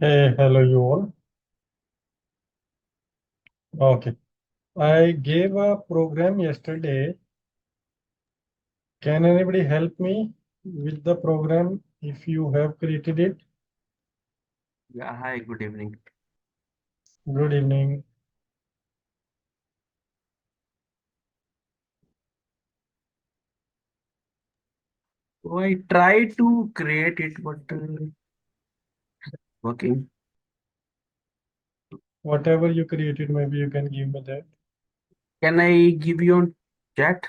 Hey, hello you all. Okay. I gave a program yesterday. Can anybody help me with the program if you have created it? Yeah, hi, good evening. Good evening. So I tried to create it, but working. Whatever you created, maybe you can give me that. Can I give you on chat?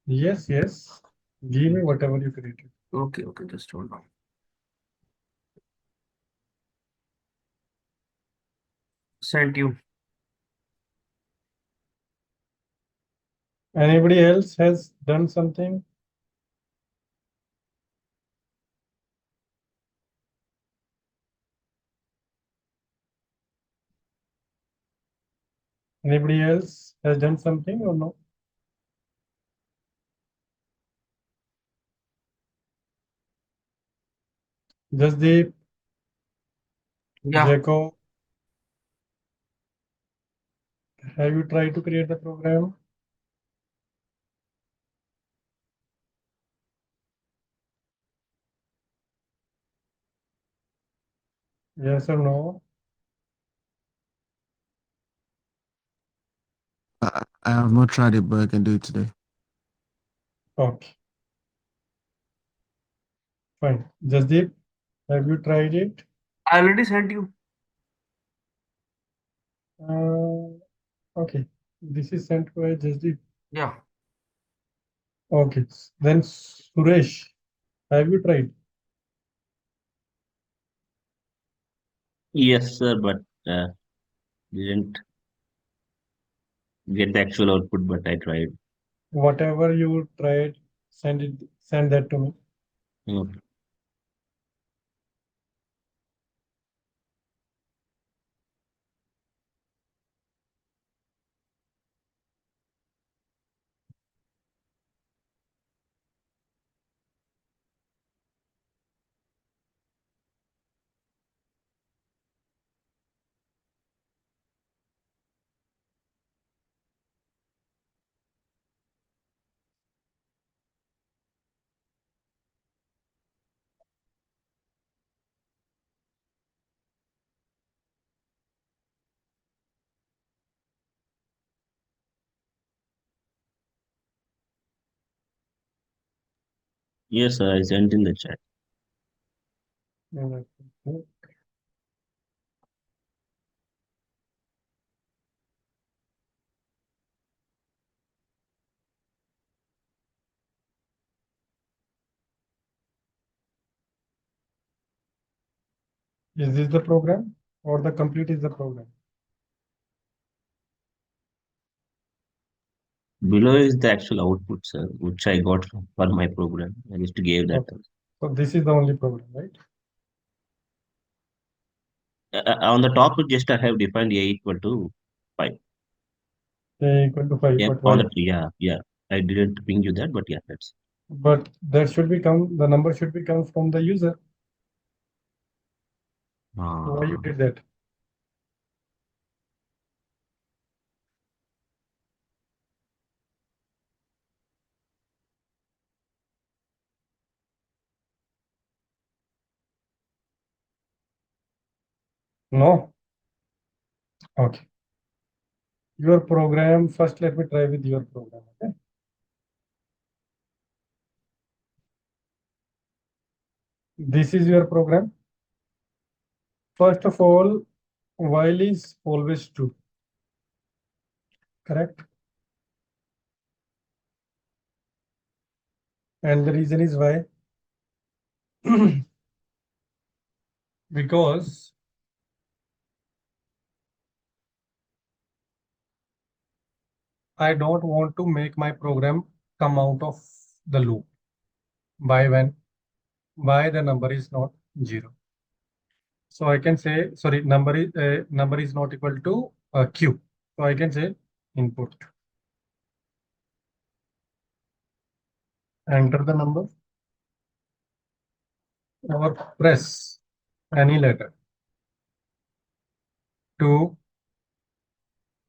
Yes, yes. Give me whatever you created. Okay, just hold on. Sent you. Anybody else has done something? Anybody else has done something or no? Just the Yeah, Jacob, have you tried to create the program? Yes or no? I have not tried it, but I can do it today. Okay, fine. Jasdeep, have you tried it? I already sent you. Okay, this is sent by Jasdeep. Yeah. Okay, then Suresh, have you tried? Yes, sir, but didn't get the actual output, but I tried. Whatever you tried, send that to me. Okay. Yes, sir, I sent in the chat. Is this the program or the complete is the program? Below is the actual output, sir, which I got for my program. I just gave that. Okay. So this is the only program, right? On the top, just I have defined a equal to 5. A equal to 5, Yeah, but on why? the yeah. I didn't ping you that, but yeah, that's. But that should become, the number should become from the user. Why you did that? No? Okay. Your program, first let me try with your program, okay? This is your program. First of all, while is always true, correct? And the reason is why? Because I don't want to make my program come out of the loop. By when? why the number is not 0. So I can say, sorry, number is not equal to q. So I can say input. Enter the number or press any letter to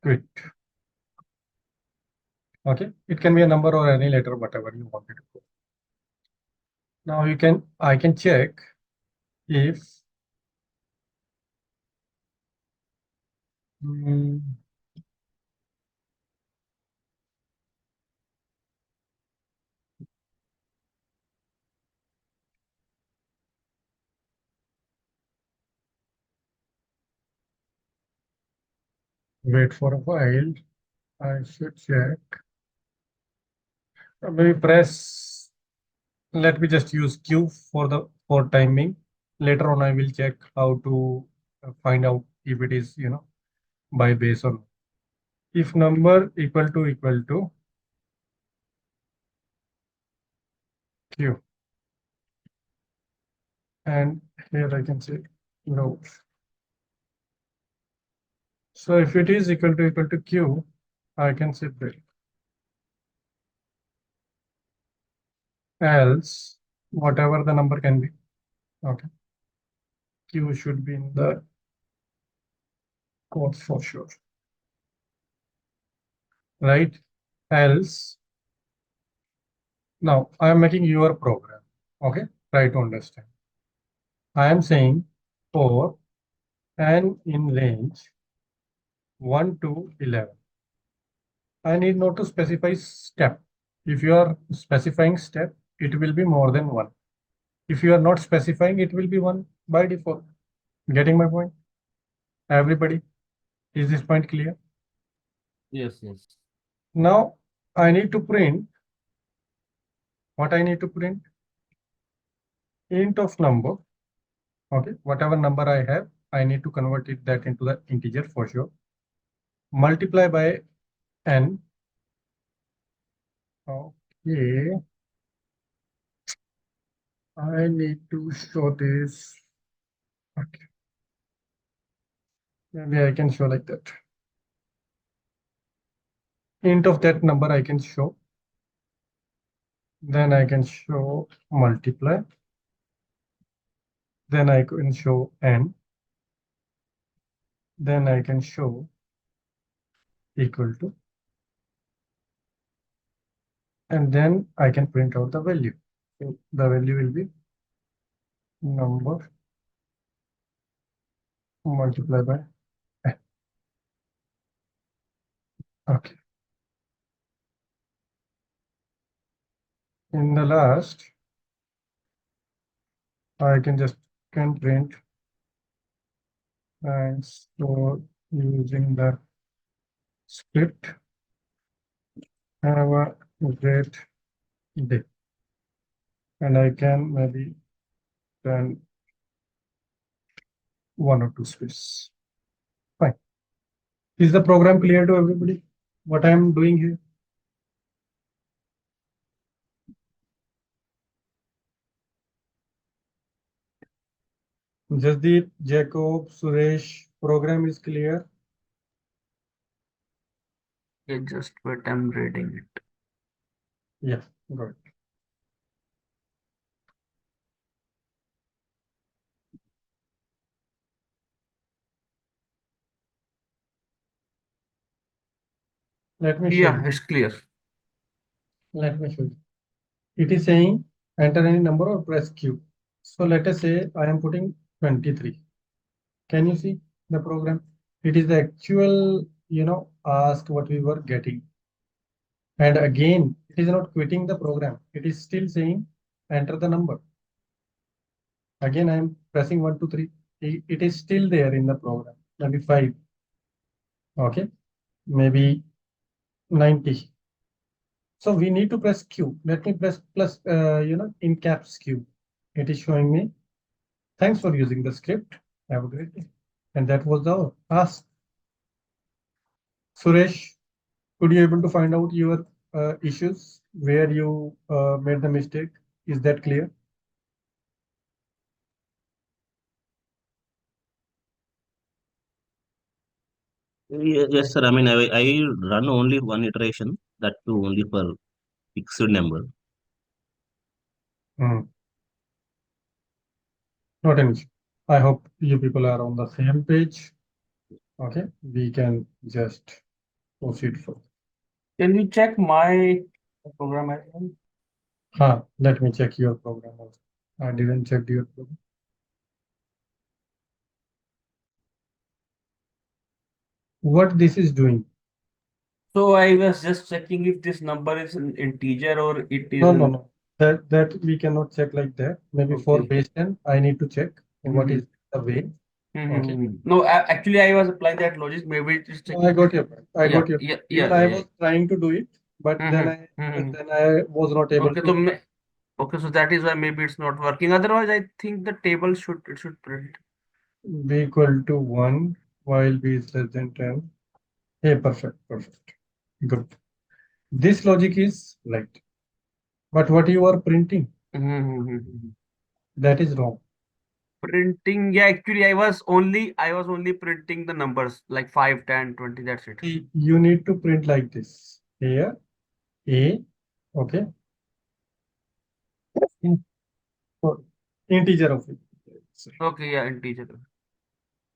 quit. Okay, it can be a number or any letter, whatever you want it to go. Now I can check if wait for a while. I should check. Maybe press. Let me just use Q for timing. Later on, I will check how to find out if it is by base or not. If number equal to Q, and here I can say no. So if it is equal to Q, I can say break. Else, whatever the number can be, okay. Q should be in the code for sure, right? Else, now I am making your program, okay? Try to understand. I am saying for n in range 1 to 11. I need not to specify step. If you are specifying step, it will be more than 1. If you are not specifying, it will be 1 by default. Getting my point? Everybody, is this point clear? Yes, yes. Now I need to print what I need to print. Int of number. Okay, whatever number I have, I need to convert that into the integer for sure. Multiply by n. Okay. I need to show this. Okay. Maybe I can show like that. Int of that number I can show. Then I can show multiply. Then I can show n. Then I can show equal to. And then I can print out the value. So the value will be number multiplied by n. Okay. In the last, I can print and store using the script. Have a great day. And I can maybe turn 1 or 2 space. Fine. Is the program clear to everybody? What I am doing here? Jasdeep, Jacob, Suresh, program is clear. Yeah, just wait, I'm reading it. Yeah, good. Let me show Yeah, you. it's clear. Let me show you. It is saying enter any number or press Q. So let us say I am putting 23. Can you see the program? It is the actual, ask what we were getting. And again, it is not quitting the program. It is still saying enter the number. Again, I am pressing 1, 2, 3. It is still there in the program. Maybe 5. Okay. Maybe 90. So we need to press Q. Let me press plus, in caps Q. It is showing me. Thanks for using the script. Have a great day. And that was the ask. Suresh, could you able to find out your issues where you made the mistake? Is that clear? Yes, sir. I mean, I run only one iteration, that too only for fixed number. Hmm. Not an issue. I hope you people are on the same page. Okay, we can just proceed further. Can you check my program as well? Let me check your program also. I didn't check your program. What this is doing? So I was just checking if this number is an integer or it is No, no, no. That we cannot check like that. Maybe for Okay. base 10, I need to check what Mhm. is the way. Okay. No, actually, I was applying that logic. Maybe it is No, checking. I got your point. I Yeah, got your yeah, point. yeah, Even I yeah. was trying to do it, but then I was not able Okay, to. so okay, so that is why maybe it's not working. Otherwise, I think the table should print. B equal to 1 while B is less than 10. Hey, perfect, perfect. Good. This logic is right. But what you are printing, that is wrong. Printing, yeah, actually, I was only printing the numbers like 5, 10, 20. That's it. See, you need to print like this. Here, A, okay. So, integer of it. Okay, yeah, integer.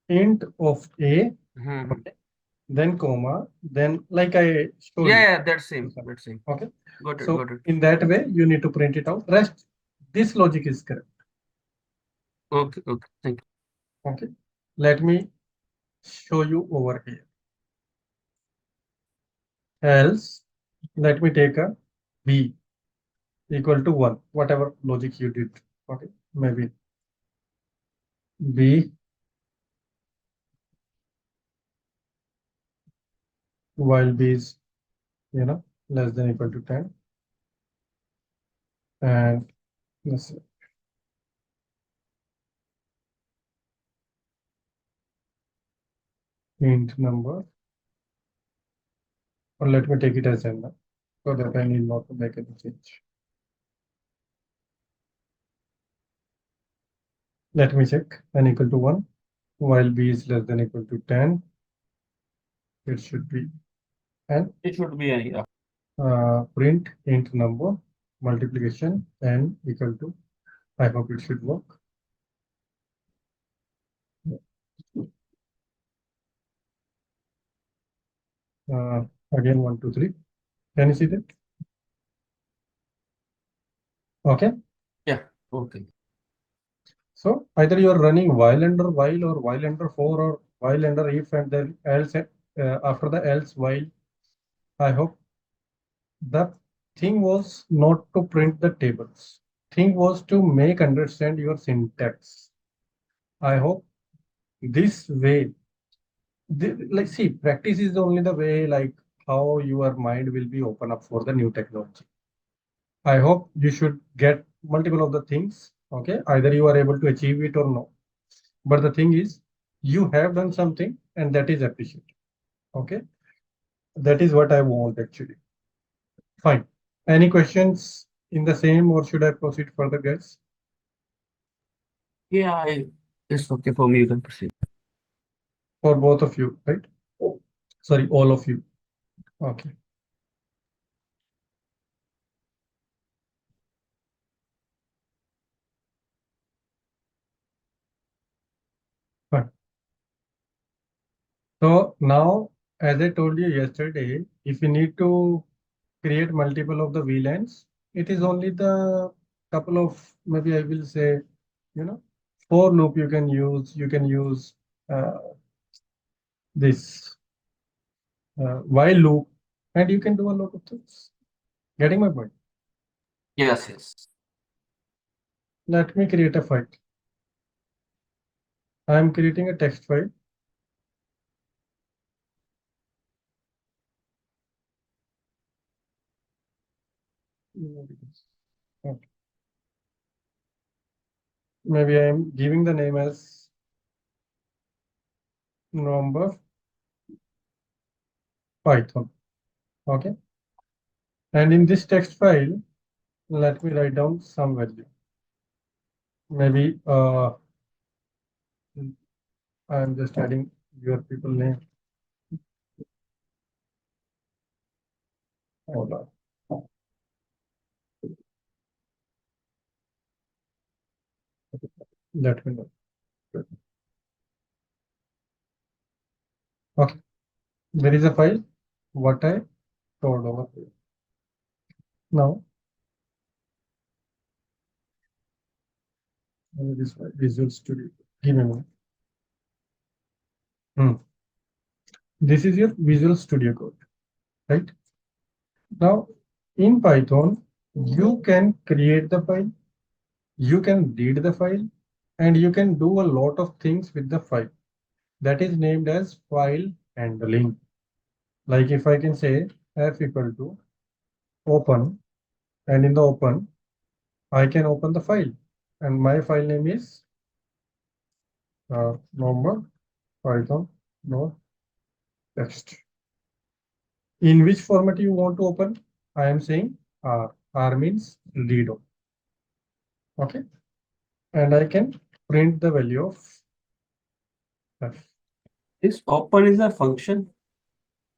Int of A, Mhm. okay. Then comma, then like I showed Yeah, you. yeah, that's same. That's same. Okay. Got it, So got it. in that way, you need to print it out. Rest, this logic is correct. Okay, okay, thank you. Okay. Let me show you over here. Else, let me take a B equal to 1, whatever logic you did. Okay. Maybe B while B is, less than equal to 10. And let's see. Int number, or let me take it as n so that I need not to make any change. Let me check n equal to 1 while B is less than equal to 10. It should be n. It should be any. Print int number multiplication n equal to, I hope it should work. Again 1, 2, 3. Can you see that? Okay. Yeah, okay. So either you are running while under while or while under for or while under if and then else after the else while. I hope the thing was not to print the tables. Thing was to make understand your syntax. I hope this way, like see, practice is only the way like how your mind will be open up for the new technology. I hope you should get multiple of the things. Okay, either you are able to achieve it or no. But the thing is, you have done something and that is appreciated. Okay, that is what I want actually. Fine. Any questions in the same or should I proceed further, guys? Yeah, it's okay for me. You can proceed. For both of you, right? Sorry, all of you. Okay. Fine. So now, as I told you yesterday, if you need to create multiple of the VLANs, it is only the couple of, maybe I will say, for loop you can use. You can use this while loop, and you can do a lot of things. Getting my point? Yes, yes. Let me create a file. I am creating a text file. Okay. Maybe I am giving the name as number Python. Okay. And in this text file, let me write down some value. Maybe I'm just adding your people name. Hold on. Let me know. Okay, there is a file what I told over here. Now this file, Visual Studio. Give me a minute. This is your Visual Studio code, right? Now in Python, you can create the file, you can read the file, and you can do a lot of things with the file. That is named as file handling. Like if I can say f equal to open, and in the open, I can open the file, and my file name is normal Python no text. In which format you want to open? I am saying R. R means read. Okay, and I can print the value of f. This open is a function.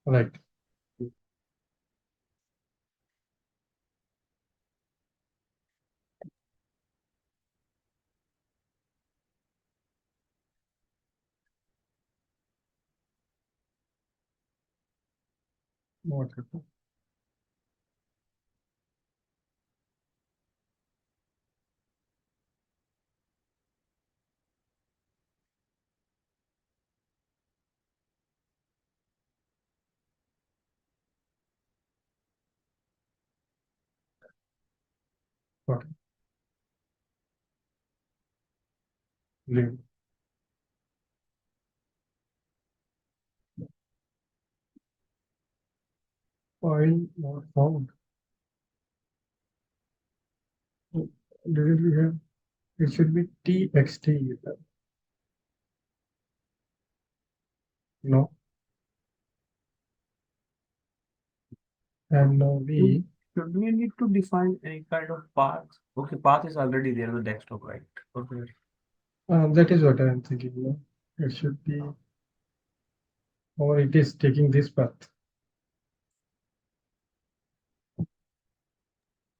Right. What happened? What? Leave. File not found. Didn't we have? It should be txt. No. And now we Should we need to define any kind of path? Okay, path is already there on the desktop, right? Okay. that is what I am thinking. No? It should be, or it is taking this path.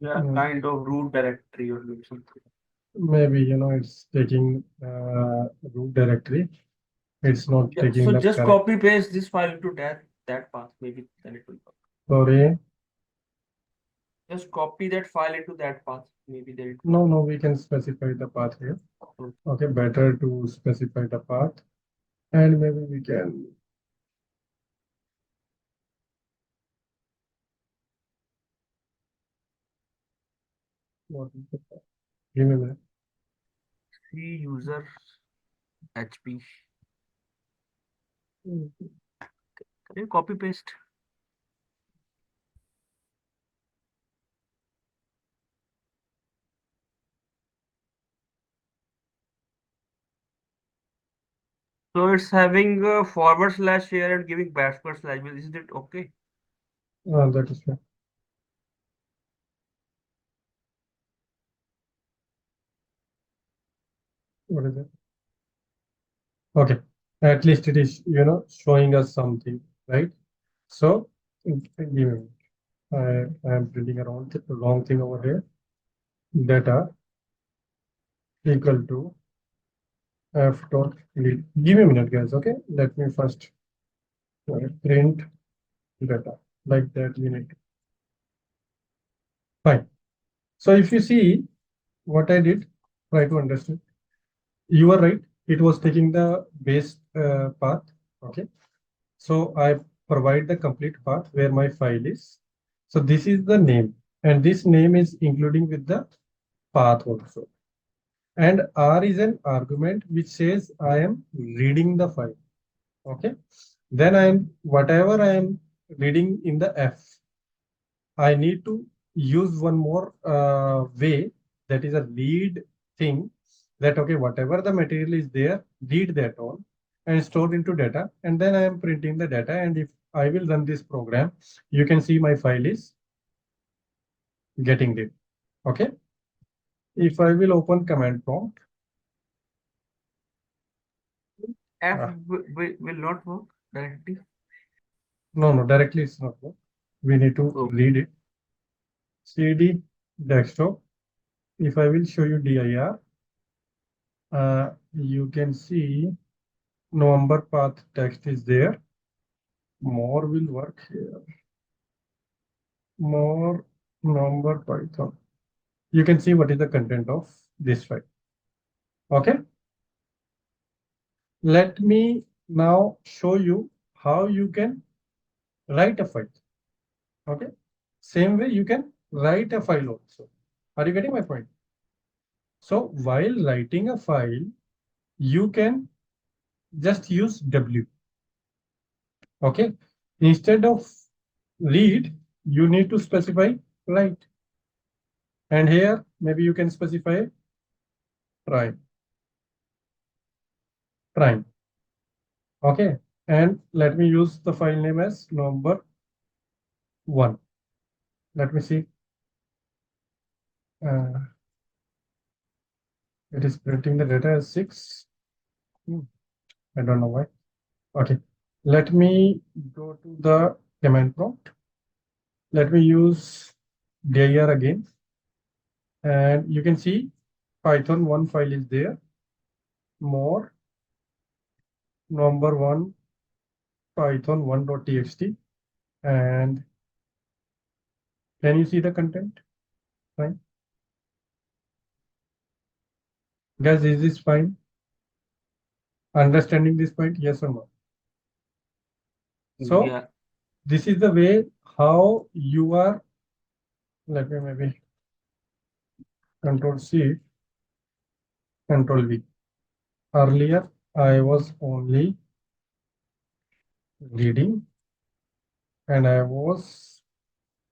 Yeah, kind of root directory or something. Maybe it's taking root directory. It's not Yeah, taking so the just correct. copy paste this file into that path. Maybe then it will work. Sorry. Just copy that file into that path. Maybe then it No, we can specify the path here. Okay, better to specify the path, and maybe we can. What is the path? Give me a minute. C user HP. Can you copy paste? So it's having a forward slash here and giving backward slash. Isn't it okay? That is fine. What is it? Okay, at least it is showing us something, right? So give me a minute. I am printing around the wrong thing over here. Data equal to f dot read. Give me a minute, guys. Okay, let me first print data like that. We need. Fine. So if you see what I did, try to understand. You are right. It was taking the base path. Okay. So I provide the complete path where my file is. So this is the name, and this name is including with the path also. And R is an argument which says I am reading the file. Okay. Then whatever I am reading in the F, I need to use one more way, that is a read thing, that okay, whatever the material is there, read that all and store into data, and then I am printing the data. And if I will run this program, you can see my file is getting read. Okay. If I will open command prompt, F will not work directly. no, directly it's not work. we need to Oh. read it. CD desktop. If I will show you dir, you can see November path text is there. More will work here. More November Python. You can see what is the content of this file. Okay. Let me now show you how you can write a file. Okay. Same way you can write a file also. Are you getting my point? So while writing a file, you can just use W. Okay. Instead of read, you need to specify write. And here, maybe you can specify prime. Prime. Okay. And let me use the file name as number 1. Let me see. It is printing the data as 6. I don't know why. Okay. Let me go to the command prompt. Let me use dir again. And you can see Python 1 file is there. More number 1 Python 1.txt. And can you see the content? Fine. Guys, is this fine? Understanding this point? Yes or no? So Yeah. this is the way how you are. Let me maybe Control C, Control V. Earlier, I was only reading and I was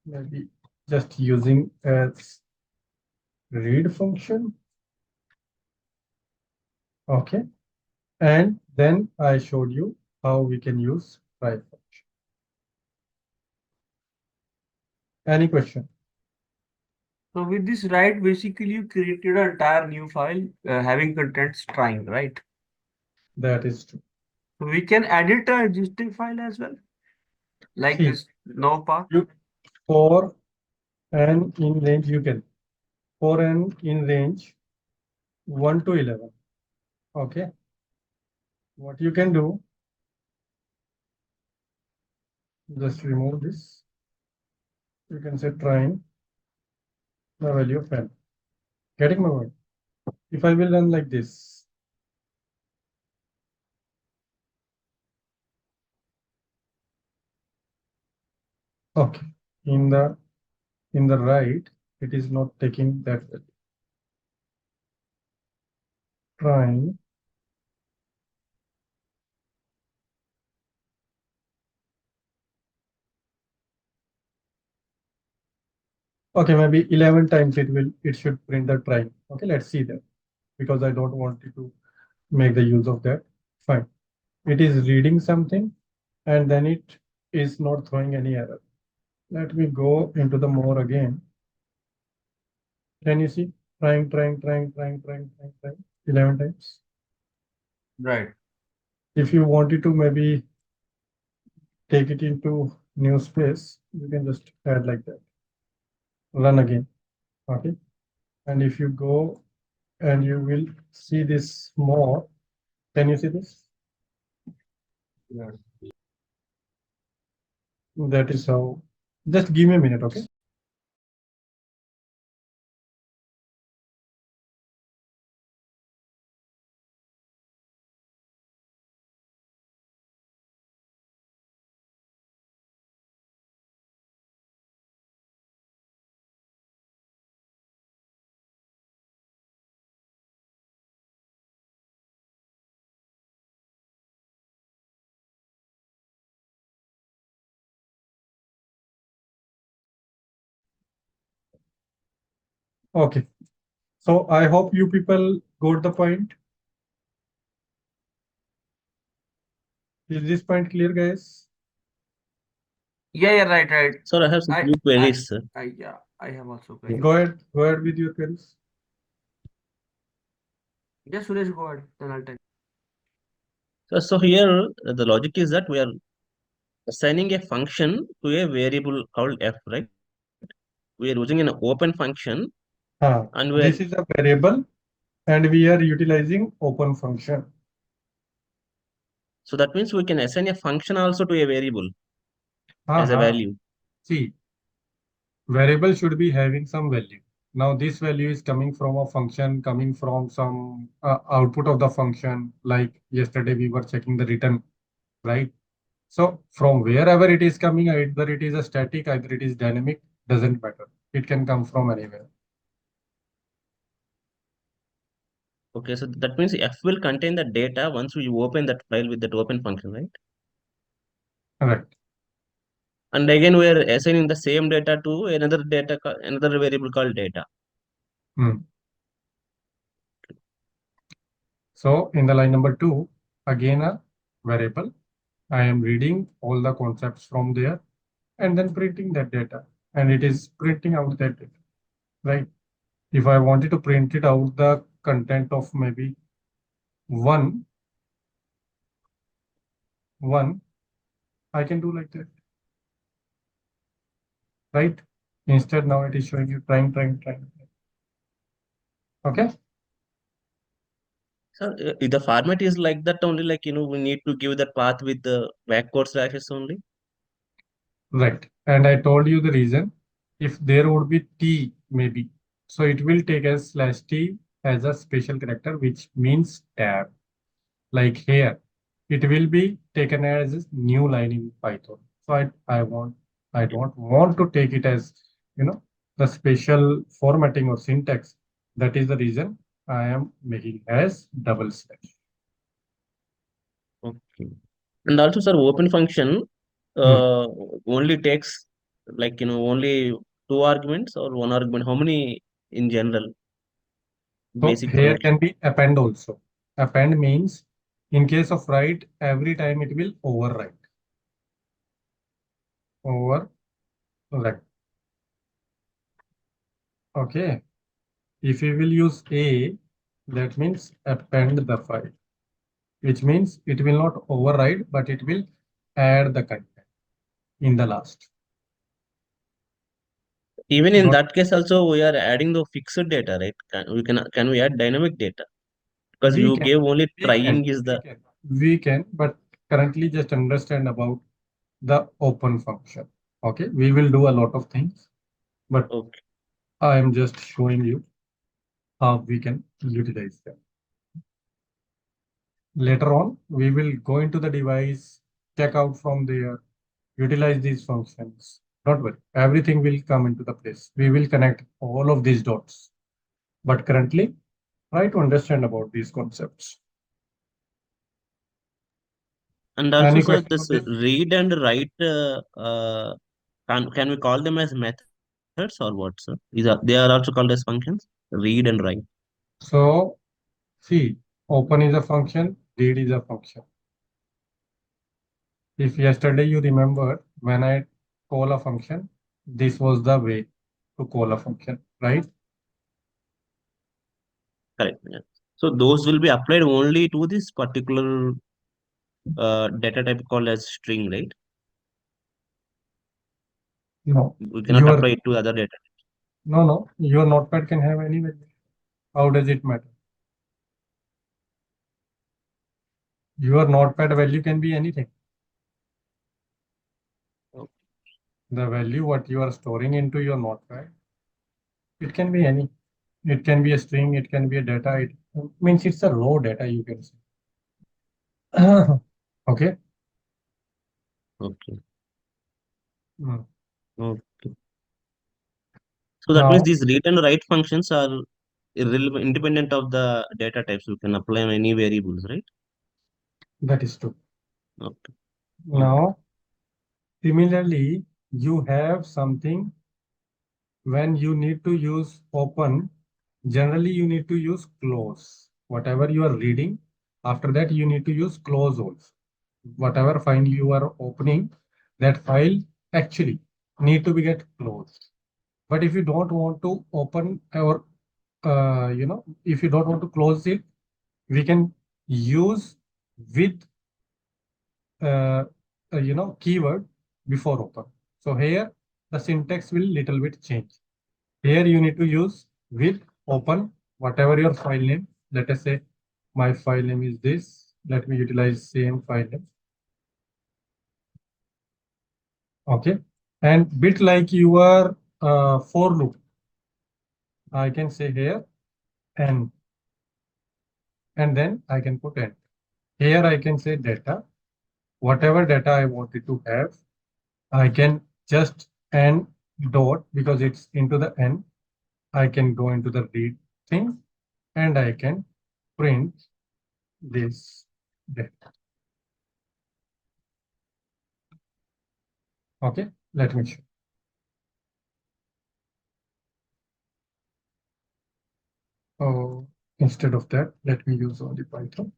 maybe just using as read function. Okay. And then I showed you how we can use write function. Any question? So with this write, basically you created an entire new file having contents trying, right? That is true. So we can edit an existing file as well, like See, this no path. you for an in range you can. For an in range 1 to 11. Okay. What you can do, just remove this. You can say trying the value of n. Getting my point? If I will run like this, okay, in the right, it is not taking that value. Trying. Okay, maybe 11 times it should print the trying. Okay, let's see that because I don't want it to make the use of that. Fine. It is reading something and then it is not throwing any error. Let me go into the more again. Can you see? Trying 11 times. Right. If you wanted to maybe take it into new space, you can just add like that. Run again. Okay. And if you go and you will see this more, can you see this? Yeah. That is how. Just give me a minute, okay? Okay. So I hope you people got the point. Is this point clear, guys? Yeah, right, right. Sir, I have some I, few queries, sir. yeah, I have also query. Go ahead with your queries. Yeah, Suresh, go ahead, then I'll tell. So here the logic is that we are assigning a function to a variable called f, right? We are using an open function, and we are, This is a variable and we are utilizing open function. so that means we can assign a function also to a variable as a value. See, variable should be having some value. Now this value is coming from a function, coming from some output of the function. Like yesterday we were checking the return, right? So from wherever it is coming, either it is a static, either it is dynamic, doesn't matter. It can come from anywhere. Okay, so that means f will contain the data once we open that file with that open function, right? Correct. And again, we are assigning the same data to another another variable called data. Hmm. So in the line number 2, again a variable. I am reading all the concepts from there and then printing that data, and it is printing out that data, right? If I wanted to print it out the content of maybe one, I can do like that, right? Instead, now it is showing you trying. Okay. So the format is like that only, like, we need to give that path with the backward slashes only. Right. And I told you the reason. If there would be T maybe, so it will take as /T as a special character, which means tab. Like here, it will be taken as a new line in Python. So I don't want to take it as, the special formatting or syntax. That is the reason I am making as double slash. Okay. And also, sir, open function uh, only takes, like, only two arguments or one argument. How many in general? So Basic here function. can be append also. Append means in case of write, every time it will overwrite. Overwrite. Okay. If we will use A, that means append the file, which means it will not override, but it will add the content in the last. Even in Got that case, also we are adding the fixed data, right? Can we add dynamic data? Because We you can, gave only we can, trying is we the can, we can, but currently just understand about the open function. Okay, we will do a lot of things, but okay. I am just showing you how we can utilize them. Later on, we will go into the device, check out from there, utilize these functions. Don't worry, everything will come into the place. We will connect all of these dots. But currently, try to understand about these concepts. And also, Any sir, question on this this? read and write, can we call them as methods or what, sir? They are also called as functions, read and write. So, see, open is a function, read is a function. If yesterday you remember when I call a function, this was the way to call a function, right? Correct. Yeah. So those will be applied only to this particular data type called as string, right? No, We cannot your apply it to other data. no, your notepad can have any value. How does it matter? Your notepad value can be anything. Okay. The value what you are storing into your notepad, it can be any. It can be a string, it can be a data. It means it's a raw data, you can say. Okay. Okay. Mm. Okay. So that means Now these read and write functions are irrelevant, independent of the data types. We can apply on any variables, right? that is true. Okay. Now, similarly, you have something when you need to use open, generally you need to use close. Whatever you are reading, after that you need to use close also. Whatever file you are opening, that file actually need to be get closed. But if you don't want to open or if you don't want to close it, we can use with keyword before open. So here the syntax will little bit change. Here you need to use with open whatever your file name. Let us say my file name is this. Let me utilize same file name. Okay, and bit like your for loop, I can say here n, and then I can put n. Here I can say data. Whatever data I wanted to have, I can just n dot, because it's into the n. I can go into the read thing and I can print this data. Okay, let me show. Oh, instead of that, let me use only Python.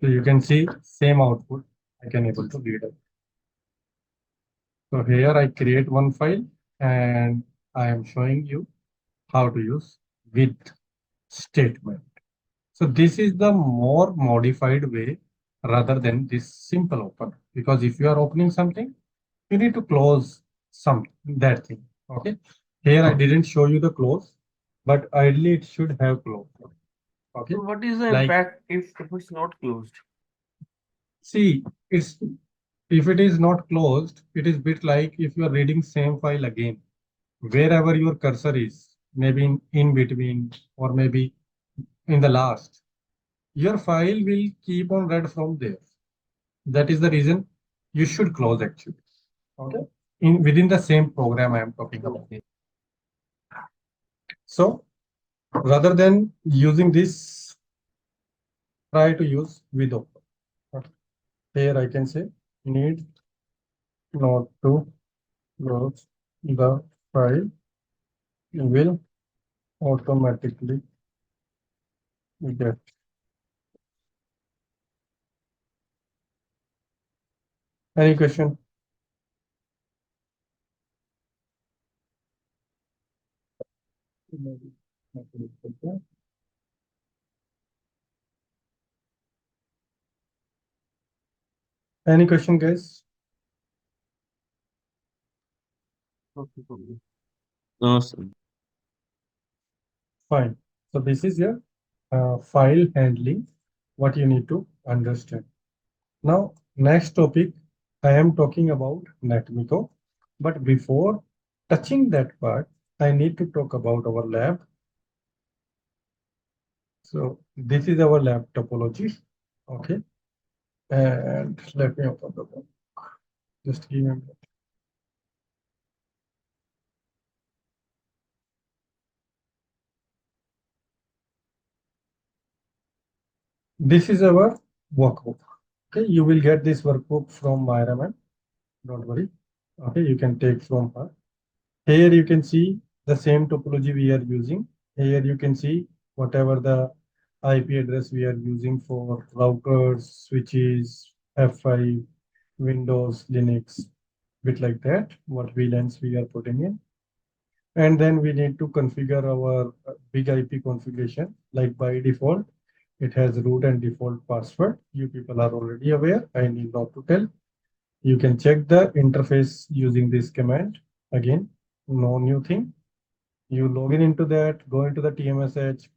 So you can see same output I can able to read it. So here I create one file and I am showing you how to use with statement. So this is the more modified way rather than this simple open, because if you are opening something, you need to close that thing. Okay. Here I didn't show you the close, but ideally it should have closed. Okay. So what is the Like, impact if it's not closed? see, if it is not closed, it is bit like if you are reading same file again, wherever your cursor is, maybe in between or maybe in the last, your file will keep on read from there. That is the reason you should close actually. Okay. Within the same program I am talking about. So rather than using this, try to use with open. Okay. Here I can say need not to close the file, will automatically get. Any question? Any question, guys? No, sir. Fine. So this is your file handling, what you need to understand. Now, next topic, I am talking about NetMiko. But before touching that part, I need to talk about our lab. So this is our lab topology. Okay. And let me open the book. Just give me a minute. This is our workbook. Okay, you will get this workbook from Myra, man. Don't worry. Okay, you can take from her. Here you can see the same topology we are using. Here you can see whatever the IP address we are using for routers, switches, F5, Windows, Linux, bit like that, what VLANs we are putting in. And then we need to configure our big IP configuration. Like by default, it has root and default password. You people are already aware. I need not to tell. You can check the interface using this command. Again, no new thing. You log in into that, go into the TMSH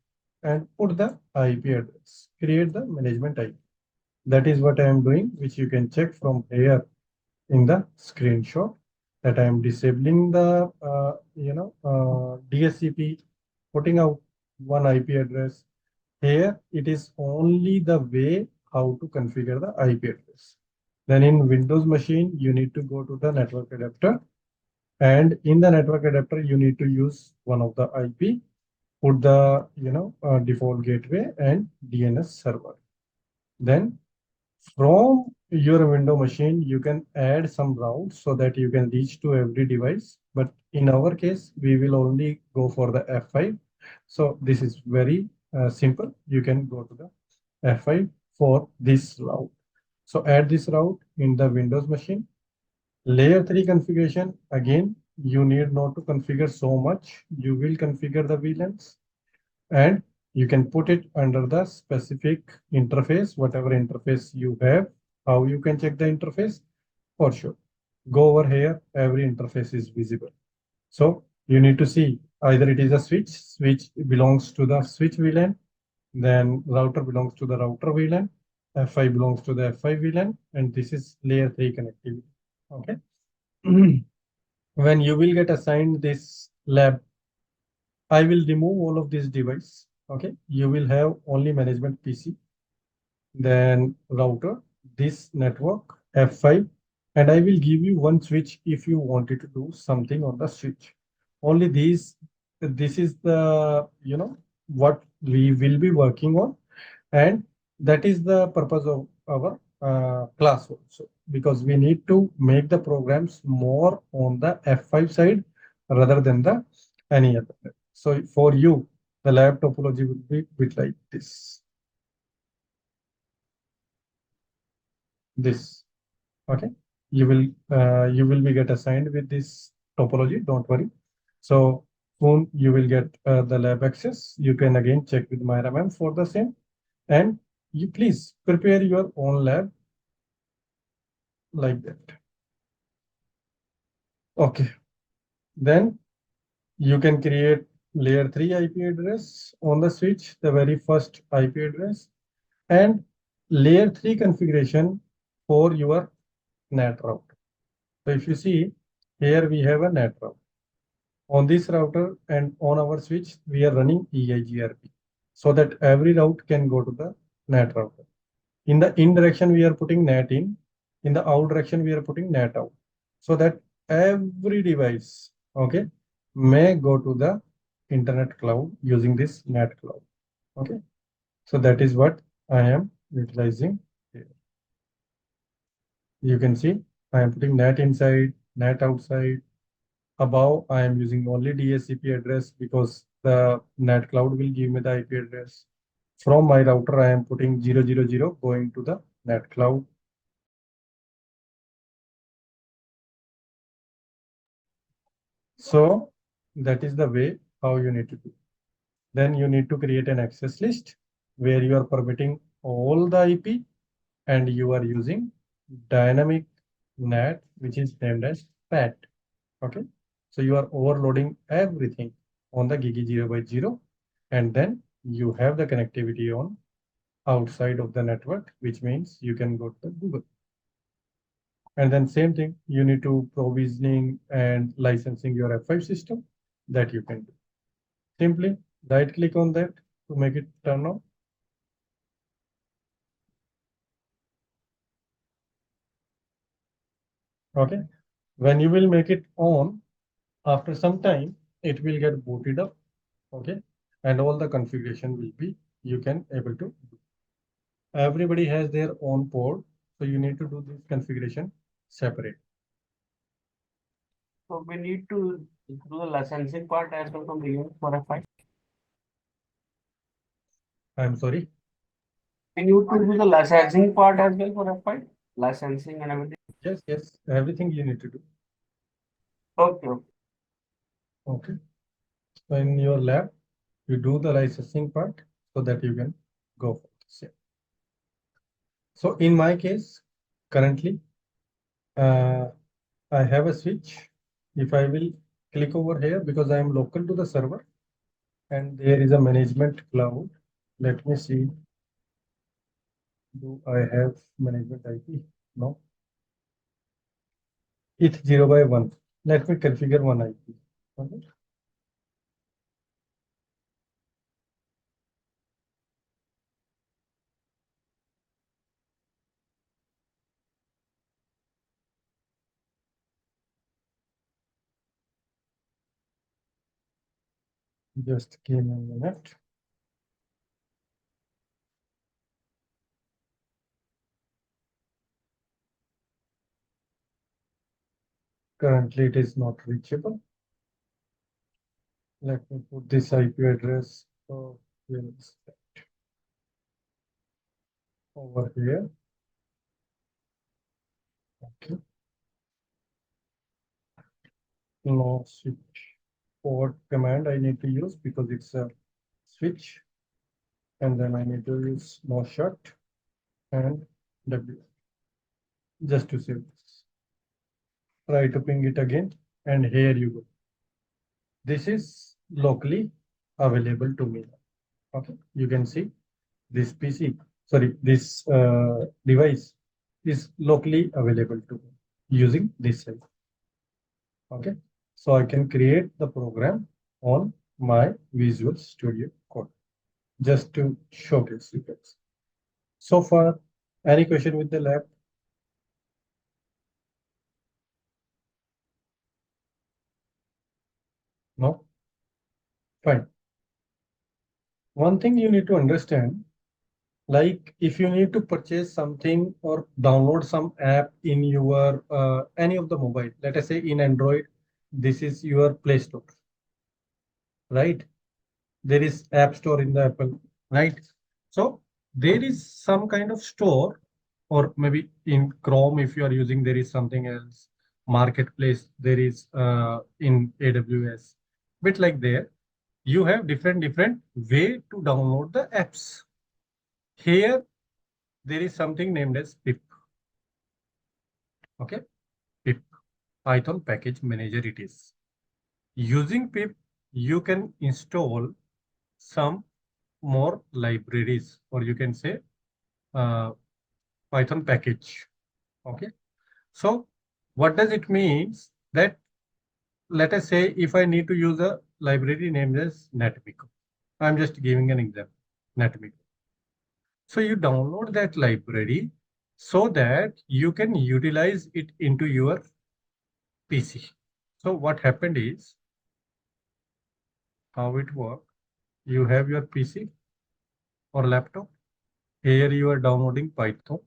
and put the IP address, create the management IP. That is what I am doing, which you can check from here in the screenshot, that I am disabling the DSCP, putting out one IP address. Here it is only the way how to configure the IP address. Then in Windows machine, you need to go to the network adapter, and in the network adapter, you need to use one of the IP, put the default gateway and DNS server. Then from your window machine, you can add some routes so that you can reach to every device. But in our case, we will only go for the F5. So this is very simple. You can go to the F5 for this route. So add this route in the Windows machine. Layer 3 configuration, again, you need not to configure so much. You will configure the VLANs and You can put it under the specific interface, whatever interface you have. How you can check the interface? For sure. Go over here, every interface is visible. So you need to see either it is a switch belongs to the switch VLAN, then router belongs to the router VLAN, F5 belongs to the F5 VLAN, and this is layer 3 connectivity. Okay. When you will get assigned this lab, I will remove all of this device. Okay. You will have only management PC, then router, this network, F5, and I will give you one switch if you wanted to do something on the switch. Only this is the, what we will be working on, and that is the purpose of our class also, because we need to make the programs more on the F5 side rather than the any other. So for you, the lab topology will be bit like this. Okay, you will be get assigned with this topology, don't worry. So soon you will get the lab access. You can again check with Myra ma'am for the same, and you please prepare your own lab like that. Okay, then you can create layer 3 IP address on the switch, the very first IP address, and layer 3 configuration for your NAT route. So if you see here, we have a NAT route. On this router and on our switch, we are running EIGRP so that every route can go to the NAT router. In the in direction, we are putting NAT in. In the out direction, we are putting NAT out. So that every device, okay, may go to the internet cloud using this NAT cloud. Okay. So that is what I am utilizing here. You can see I am putting NAT inside, NAT outside. Above, I am using only DHCP address because the NAT cloud will give me the IP address. From my router, I am putting 000 going to the NAT cloud. So that is the way how you need to do. Then you need to create an access list where you are permitting all the IP and you are using dynamic NAT, which is named as PAT. Okay. So you are overloading everything on the Gigi 0 and then you have the connectivity on outside of the network, which means you can go to the Google. And then same thing, you need to provisioning and licensing your F5 system that you can do. Simply right click on that to make it turn on. Okay. When you will make it on, after some time, it will get booted up. Okay. And all the configuration will be, you can able to do. Everybody has their own port, so you need to do this configuration separate. So we need to do the licensing part as well from the unit for F5. I'm sorry. We need to do the licensing part as well for F5, licensing and everything. Yes, everything you need to do. Okay. Okay. So in your lab, you do the licensing part so that you can go for this. So in my case, currently, I have a switch. If I will click over here, because I am local to the server and there is a management cloud. Let me see. Do I have management IP? No. It's 0/1. Let me configure one IP. Okay. Just give me a minute. Currently, it is not reachable. Let me put this IP address over here. Okay. No switch port command I need to use because it's a switch. and then I need to use no shut and W just to save this. Try to ping it again, and here you go. This is locally available to me. Okay, you can see this PC, sorry, this device is locally available to me using this site. Okay, so I can create the program on my Visual Studio Code just to showcase you guys. So far, any question with the lab? No? Fine. One thing you need to understand, like if you need to purchase something or download some app in your any of the mobile, let us say in Android, this is your Play Store, right? There is App Store in the Apple, right? So there is some kind of store, or maybe in Chrome, if you are using, there is something else. Marketplace, there is in AWS, bit like there. You have different way to download the apps. Here, there is something named as pip. Okay, pip, Python package manager it is. Using pip, you can install some more libraries, or you can say Python package. Okay, so what does it means that, let us say if I need to use a library named as NetMinion. I'm just giving an example, NetMinion. So you download that library so that you can utilize it into your PC. So what happened is, how it works, you have your PC or laptop. Here you are downloading Python.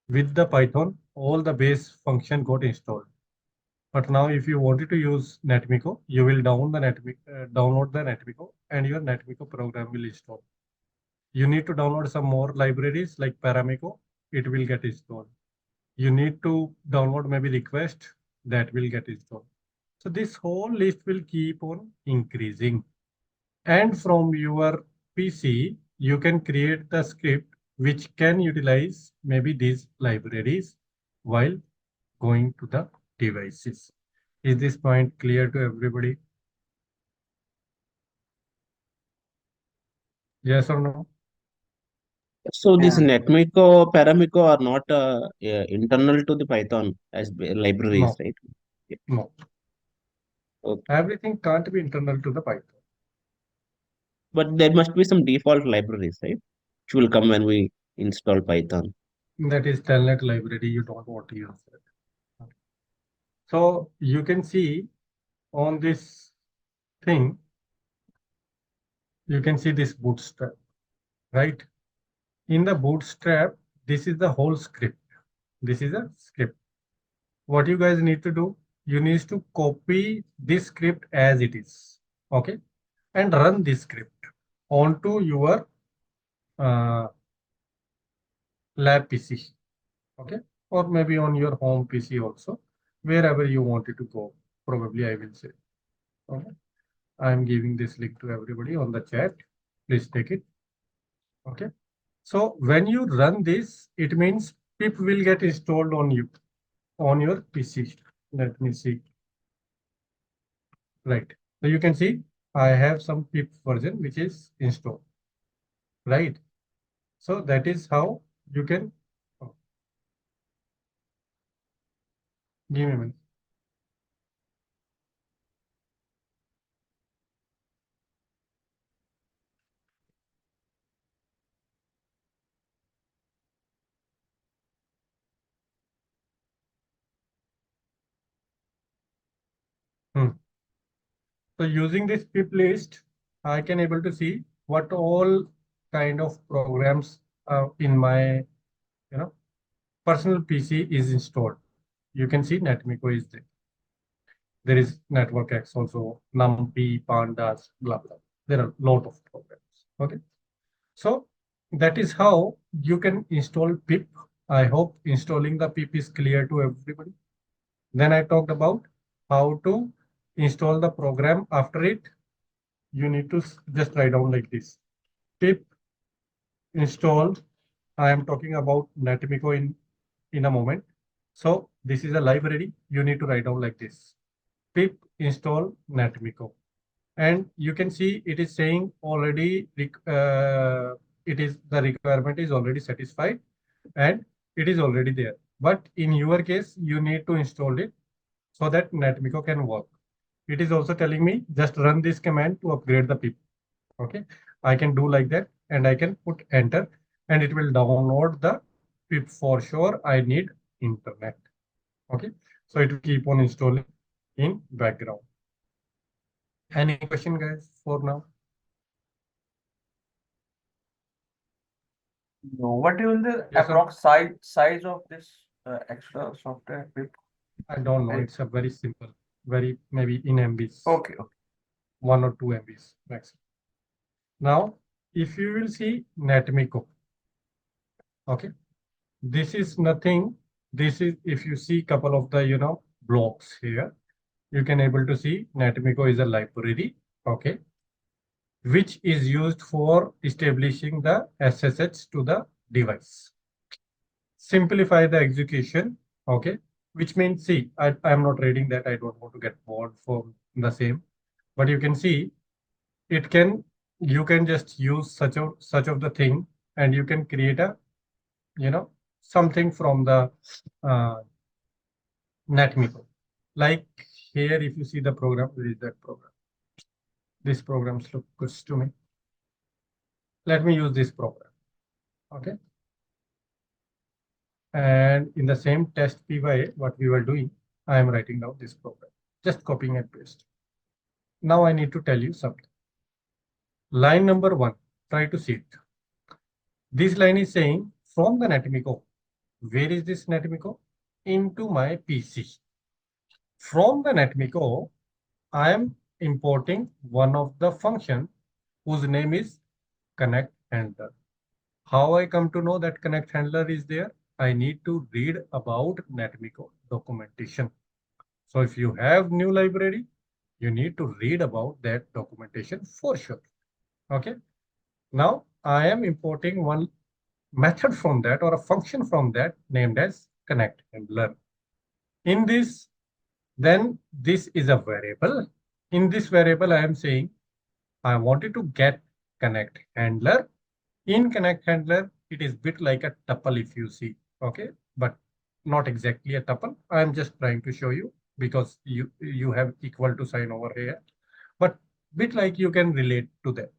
With the Python, all the base function got installed. But now if you wanted to use NetMinion, you will download the NetMinion and your NetMinion program will install. You need to download some more libraries like Paramiko, it will get installed. You need to download maybe request, that will get installed. So this whole list will keep on increasing. And from your PC, you can create the script which can utilize maybe these libraries while going to the devices. Is this point clear to everybody? Yes or no? So this Yeah. NetMiko, Paramiko are not internal to the Python as libraries, No, right? no. Okay. Everything can't be internal to the Python. But there must be some default libraries, right? Which will come when we install Python. That is telnet library, you don't want to use it. So you can see on this thing, you can see this bootstrap, right? In the bootstrap, this is the whole script. This is a script. What you guys need to do, you need to copy this script as it is, okay? And run this script onto your lab PC, okay? Or maybe on your home PC also, wherever you wanted to go, probably I will say, okay? I'm giving this link to everybody on the chat. Please take it, okay? So when you run this, it means pip will get installed on you, on your PC. Let me see. Right. So you can see I have some pip version which is installed. Right. So that is how you can give me a minute. So using this pip list, I can able to see what all kind of programs in my personal PC is installed. You can see NetMiko is there. There is Network X also, NumPy, Pandas, blah blah. There are a lot of programs. Okay. So that is how you can install pip. I hope installing the pip is clear to everybody. Then I talked about how to install the program after it. You need to just write down like this: pip installed. I am talking about NetMiko in a moment. So this is a library. You need to write down like this: pip install NetMiko, and you can see it is saying already. It is the requirement is already satisfied, and it is already there. But in your case, you need to install it so that NetMiko can work. It is also telling me just run this command to upgrade the pip. Okay, I can do like that, and I can put enter, and it will download the pip for sure. I need internet. Okay, so it will keep on installing in background. Any question, guys, for now? No, what will the Yes, sir. approx size of this extra software pip? I don't know. It's a very simple, very maybe in MBs. Okay. 1 or 2 MBs maximum. Now, if you will see NetMiko, okay, this is nothing. This is, if you see couple of the blocks here, you can able to see NetMiko is a library, okay, which is used for establishing the SSH to the device. Simplify the execution, okay, which means, see, I am not reading that. I don't want to get bored from the same, but you can see you can just use such of the thing, and you can create a something from the uh, NetMiko. Like here, if you see the program, where is that program? This programs look good to me. Let me use this program. Okay. And in the same test PY, what we were doing, I am writing down this program, just copying and paste. Now I need to tell you something. Line number 1, try to see it. This line is saying from the NetMiko. Where is this NetMiko? Into my PC. From the NetMiko, I am importing one of the function whose name is connect handler. How I come to know that connect handler is there? I need to read about NetMiko documentation. So if you have new library, you need to read about that documentation for sure. Okay. Now I am importing one method from that, or a function from that, named as connect handler. In this, then this is a variable. In this variable, I am saying I wanted to get connect handler. In connect handler, it is bit like a tuple if you see, okay, but not exactly a tuple. I am just trying to show you because you have equal to sign over here, but bit like you can relate to that,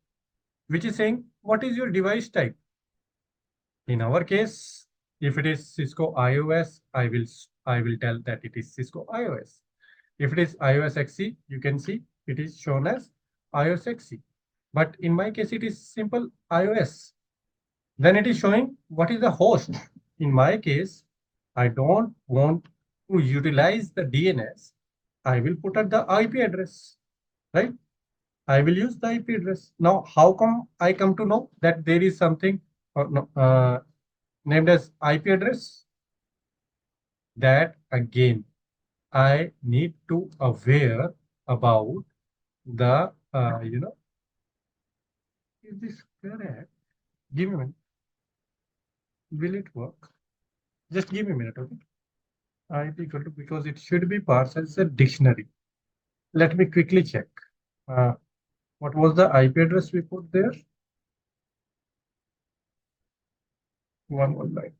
which is saying what is your device type. In our case, if it is Cisco iOS, I will tell that it is Cisco iOS. If it is iOS XE, you can see it is shown as iOS XE. But in my case, it is simple iOS. Then it is showing what is the host. In my case, I don't want to utilize the DNS. I will put at the IP address, right? I will use the IP address. Now, how come I come to know that there is something named as IP address? That again, I need to aware about the, is this correct? Give me a minute. Will it work? Just give me a minute, okay? IP equal to, because it should be parsed as a dictionary. Let me quickly check. What was the IP address we put there? 119.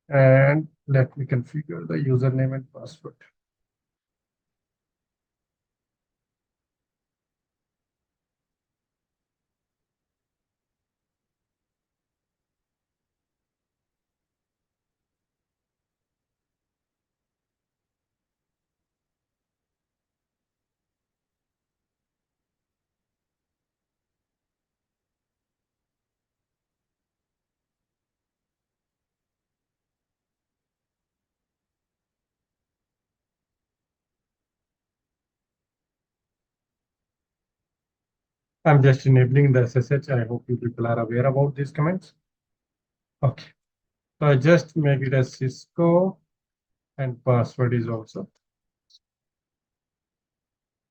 And let me configure the username and password. I'm just enabling the SSH. I hope you people are aware about these comments. Okay. So I just make it as Cisco, and password is also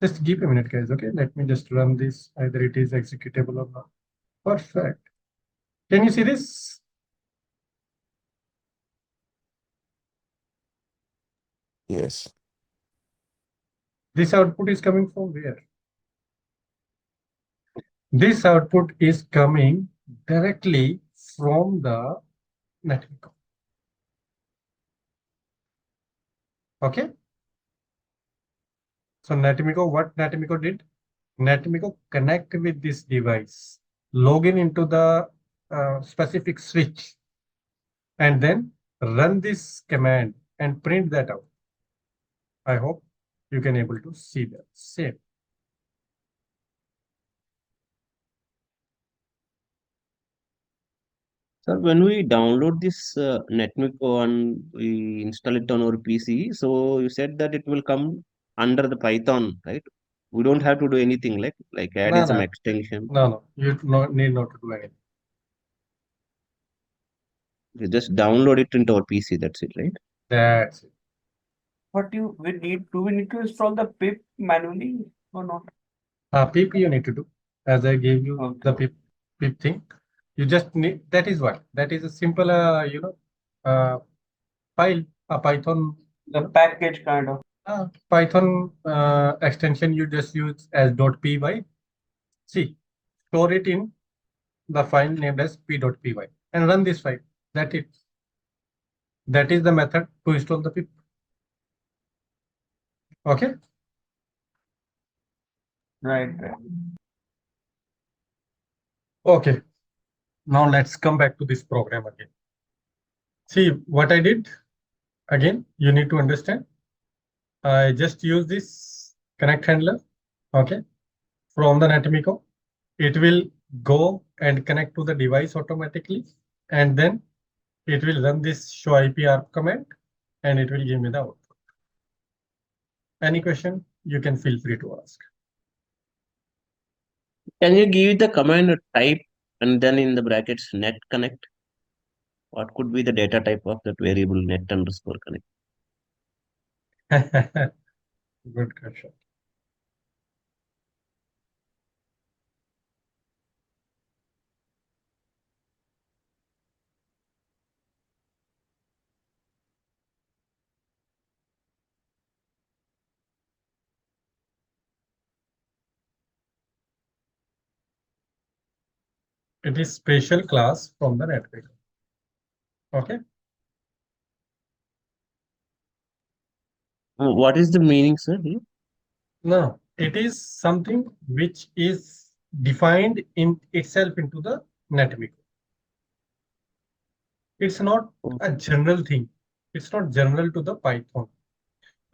Just give a minute, guys. Okay, let me just run this. Either it is executable or not. Perfect. Can you see this? Yes. This output is coming from where? This output is coming directly from the NetMinion. Okay. So NetMinion, what NetMinion did? NetMinion connect with this device, log in into the specific switch, and then run this command and print that out. I hope you can able to see that. Same. Sir, when we download this NetMinion and we install it on our PC, so you said that it will come under the Python, right? We don't have to do anything like add in No, some no, extension. no. You need not to do anything. You just download it into our PC. That's it, right? That's it. But do we need to install the pip manually or not? PIP you need to do. As I gave you the Okay. PIP thing, you just need. That is what. That is a simple, file, a Python. The package kind of. Python extension you just use as .py. See, store it in the file named as p.py and run this file. That it. That is the method to install the pip. Okay. Right. Okay. Now let's come back to this program again. See what I did. Again, you need to understand. I just use this connect handler. Okay. From the NetMinion, it will go and connect to the device automatically, and then it will run this show IPR command, and it will give me the output. Any question, you can feel free to ask. Can you give the command type and then in the brackets net connect? What could be the data type of that variable net underscore connect? Good question. It is special class from the NetMinion. Okay. What is the meaning, sir? Here? No, it is something which is defined in itself into the NetMinion. It's not a general thing. It's not general to the Python.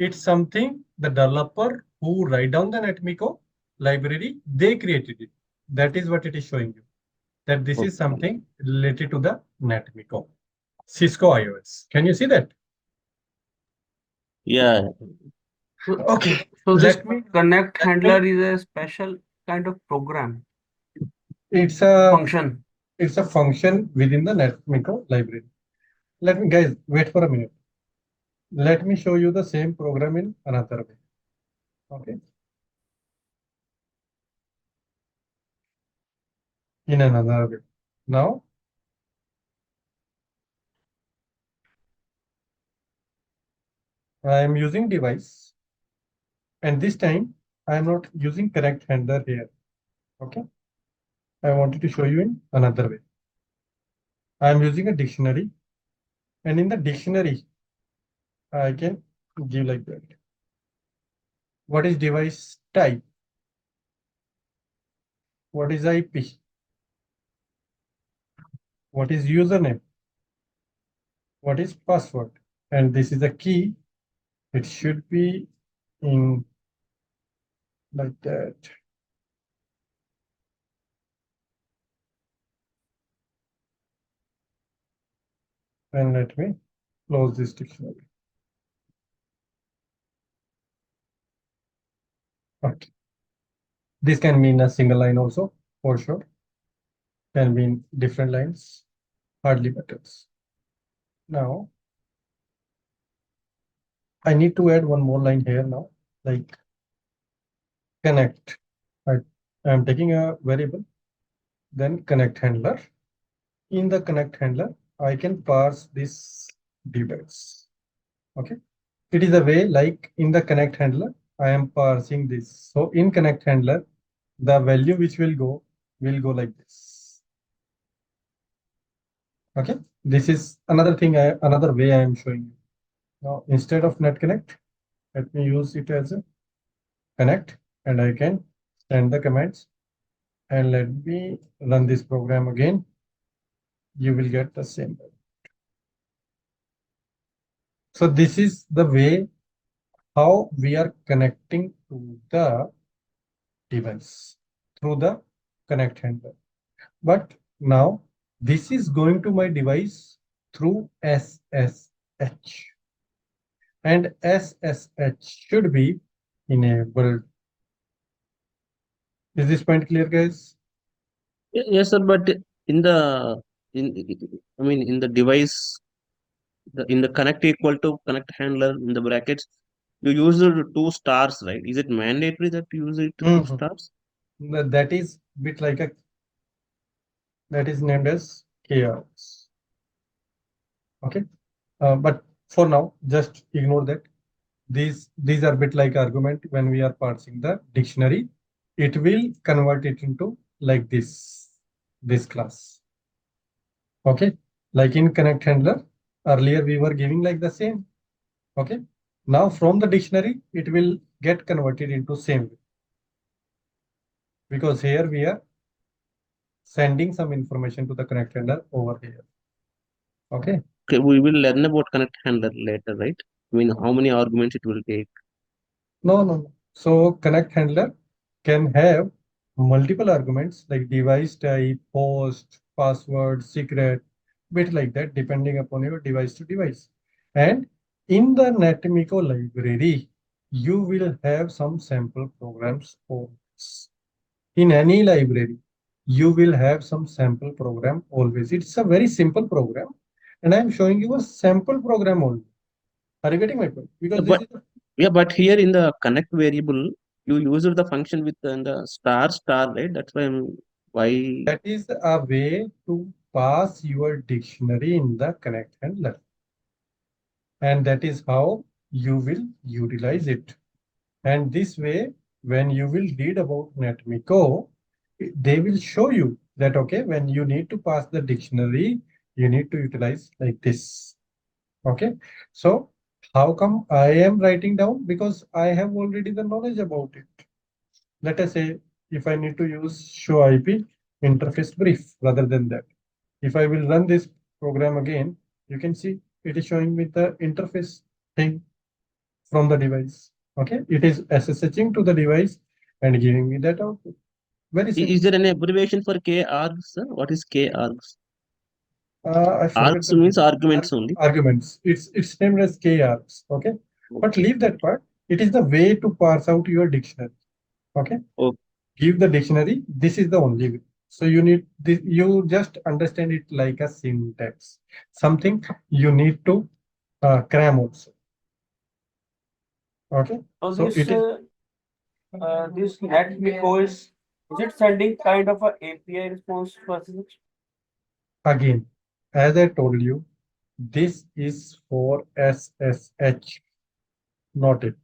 It's something the developer who write down the NetMinion library, they created it. That is what it is showing you. That this is something related to the NetMinion. Cisco iOS. Can you see that? Yeah. Okay. So this Let me. connect handler is a special kind of program It's a function. it's a function within the NetMinion library. Let me, guys, wait for a minute. Let me show you the same program in another way. Okay. In another way. Now, I am using device, and this time I am not using correct handler here. Okay. I wanted to show you in another way. I am using a dictionary, and in the dictionary, I can give like that. What is device type? What is IP? What is username? What is password? And this is a key. It should be in like that. And let me close this dictionary. Okay. This can mean a single line also, for sure. Can mean different lines, hardly matters. Now, I need to add one more line here now, like connect. I am taking a variable, then connect handler. In the connect handler, I can parse this device. Okay. It is a way like in the connect handler, I am parsing this. So in connect handler, the value which will go like this. Okay. This is another thing, another way I am showing you. Now, instead of net connect, let me use it as a connect, and I can send the commands, and let me run this program again. You will get the same. So this is the way how we are connecting to the device through the connect handler. But now this is going to my device through SSH, and SSH should be enabled. Is this point clear, guys? Yes, sir. But in the I mean, in the device, in the connect equal to connect handler in the brackets, you use the two stars, right? Is it mandatory that you use it two Mhm. stars? That is bit like a, that is named as chaos. Okay. But for now, just ignore that. These are bit like argument when we are parsing the dictionary. It will convert it into like this class. Okay. Like in connect handler, earlier we were giving like the same. Okay. Now from the dictionary, it will get converted into same way. Because here we are sending some information to the connect handler over here. Okay. Okay, we will learn about connect handler later, right? I mean, how many arguments it will take. No. So connect handler can have multiple arguments like device type, host, password, secret, bit like that, depending upon your device to device. And in the NetMiko library, you will have some sample programs for this. In any library, you will have some sample program always. It's a very simple program, and I'm showing you a sample program only. Are you getting my point? Yeah, Because this but is here in the connect variable, you use the function with the star, right? That's why why. that is a way to pass your dictionary in the connect handler. And that is how you will utilize it. And this way, when you will read about NetMiko, they will show you that, okay, when you need to pass the dictionary, you need to utilize like this. Okay. So how come I am writing down? Because I have already the knowledge about it. Let us say if I need to use show IP interface brief rather than that. If I will run this program again, you can see it is showing me the interface thing from the device. Okay, it is SSHing to the device and giving me that output. Very Is simple. there any abbreviation for k args, sir? What is k args? I forget Args the means name. arguments only. Arguments. It's named as KRs. Okay, but Okay. leave that part. It is the way to parse out your dictionary. Okay, Okay. give the dictionary. This is the only way. So you need this. You just understand it like a syntax. Something you need to cram also. Okay, So so it is this NetMiko is it sending kind of a API response process? again, as I told you, this is for SSH, not it.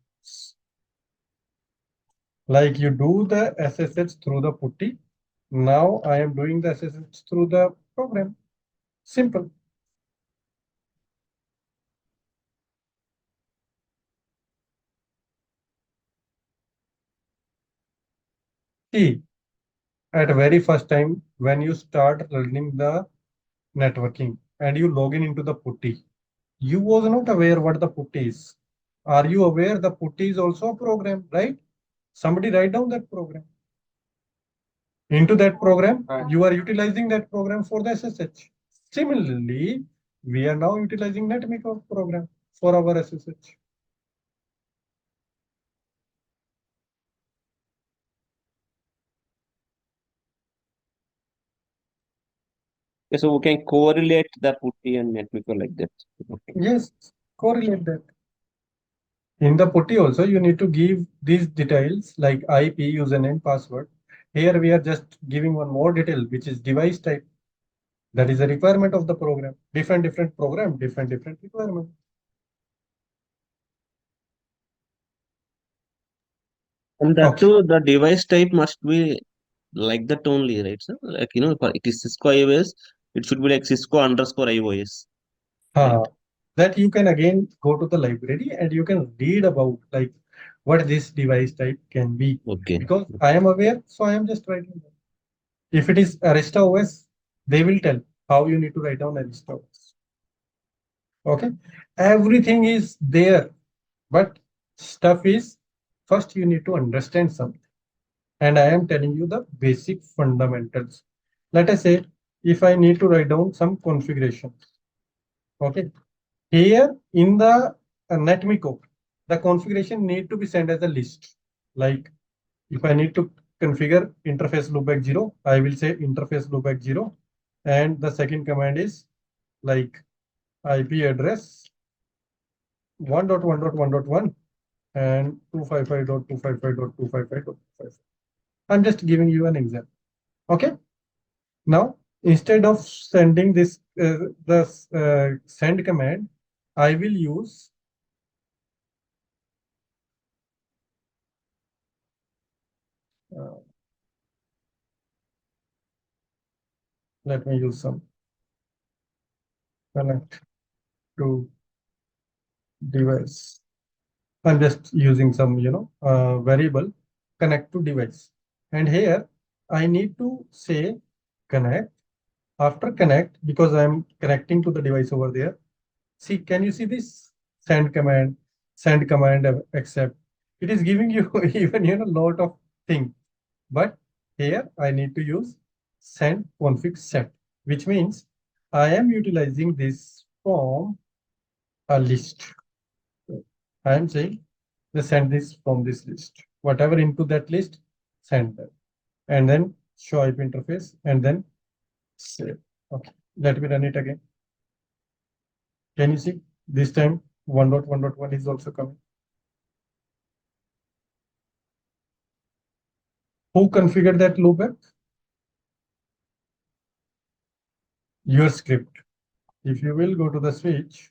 Like you do the SSH through the putty. Now I am doing the SSH through the program. Simple. See, at very first time when you start learning the networking and you log in into the putty, you was not aware what the putty is. Are you aware the putty is also a program, right? Somebody write down that program. Into that program, you are utilizing that program for the SSH. Similarly, we are now utilizing NetMiko program for our SSH. Okay, so we can correlate the putty and NetMiko like that. Okay. Yes, correlate that. In the putty also, you need to give these details like IP, username, password. Here we are just giving one more detail, which is device type. That is a requirement of the program. Different program, different requirement. And that Okay. too, the device type must be like that only, right, sir? Like, if it is Cisco iOS, it should be like Cisco underscore iOS, right? That you can again go to the library and you can read about like what this device type can be. Okay. Because I am aware, so I am just writing that. If it is Arista OS, they will tell how you need to write down Arista OS. Okay. Everything is there, but stuff is first you need to understand something. And I am telling you the basic fundamentals. Let us say if I need to write down some configuration. Okay. Here in the NetMiko, the configuration need to be sent as a list. Like if I need to configure interface loopback 0, I will say interface loopback 0. And the second command is like IP address 1.1.1.1 and 255.255.255.255. I'm just giving you an example. Okay. Now, instead of sending this, send command, I will use let me use some connect to device. I'm just using some, variable connect to device. And here I need to say connect. After connect, because I'm connecting to the device over there. See, can you see this send command, accept? It is giving you even, lot of things. But here I need to use send config set, which means I am utilizing this from a list. I am saying they send this from this list. Whatever into that list, send that. And then show IP interface and then save. Okay, let me run it again. Can you see? This time 1.1.1 is also coming. Who configured that loopback? Your script. If you will go to the switch,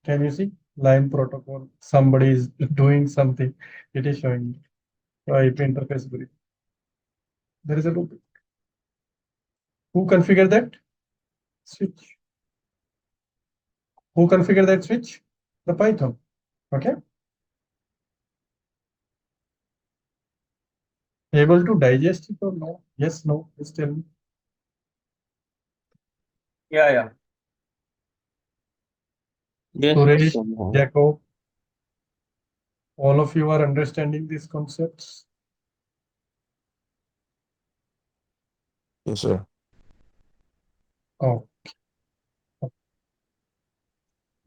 can you see? Line protocol. Somebody is doing something. It is showing IP interface brief. There is a loopback. Who configured that switch? Who configured that switch? The Python. Okay. Able to digest it or no? Yes, no. Please tell me. Yeah. Yes, Suresh, somehow. Jacob, all of you are understanding these concepts. Yes, sir. Oh,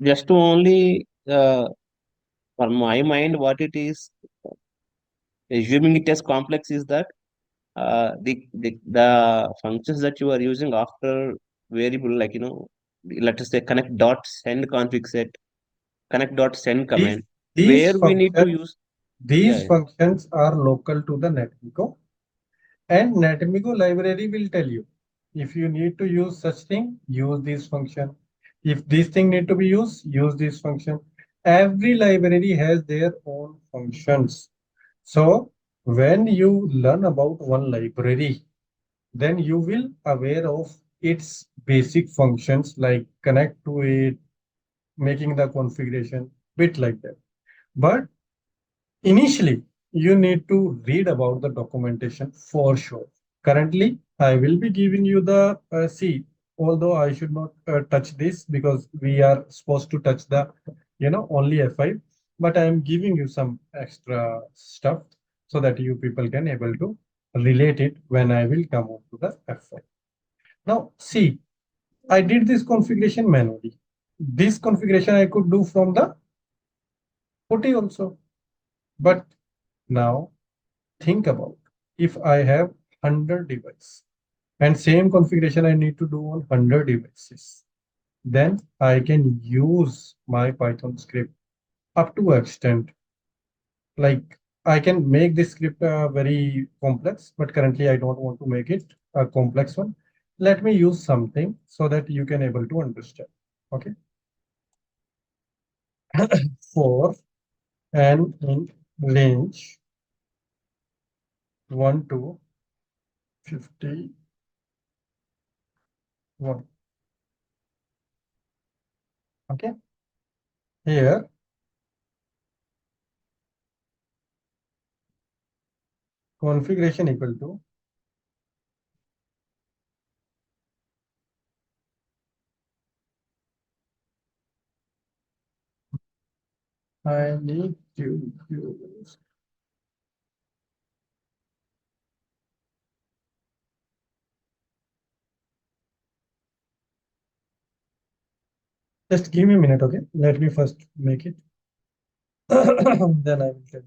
Just to only, for my mind, what it is, assuming it as complex is that the functions that you are using after variable, like, let us say connect dot send config set, connect dot send these command, these where we need to functions use. these Yeah. functions are local to the NetMiko, and NetMiko library will tell you if you need to use such thing, use this function. If this thing need to be used, use this function. Every library has their own functions. So when you learn about one library, then you will aware of its basic functions like connect to it, making the configuration, bit like that. But initially, you need to read about the documentation for sure. Currently, I will be giving you the C, although I should not touch this because we are supposed to touch the, only F5. But I am giving you some extra stuff so that you people can able to relate it when I will come on to the F5. Now, see, I did this configuration manually. This configuration I could do from the putty also. But now think about if I have 100 devices and same configuration I need to do on 100 devices, then I can use my Python script up to extent. Like I can make this script very complex, but currently I don't want to make it a complex one. Let me use something so that you can able to understand. Okay. For n in range 1 to 51. Okay. Here configuration equal to I need to use. Just give me a minute, okay? Let me first make it. Then I will tell.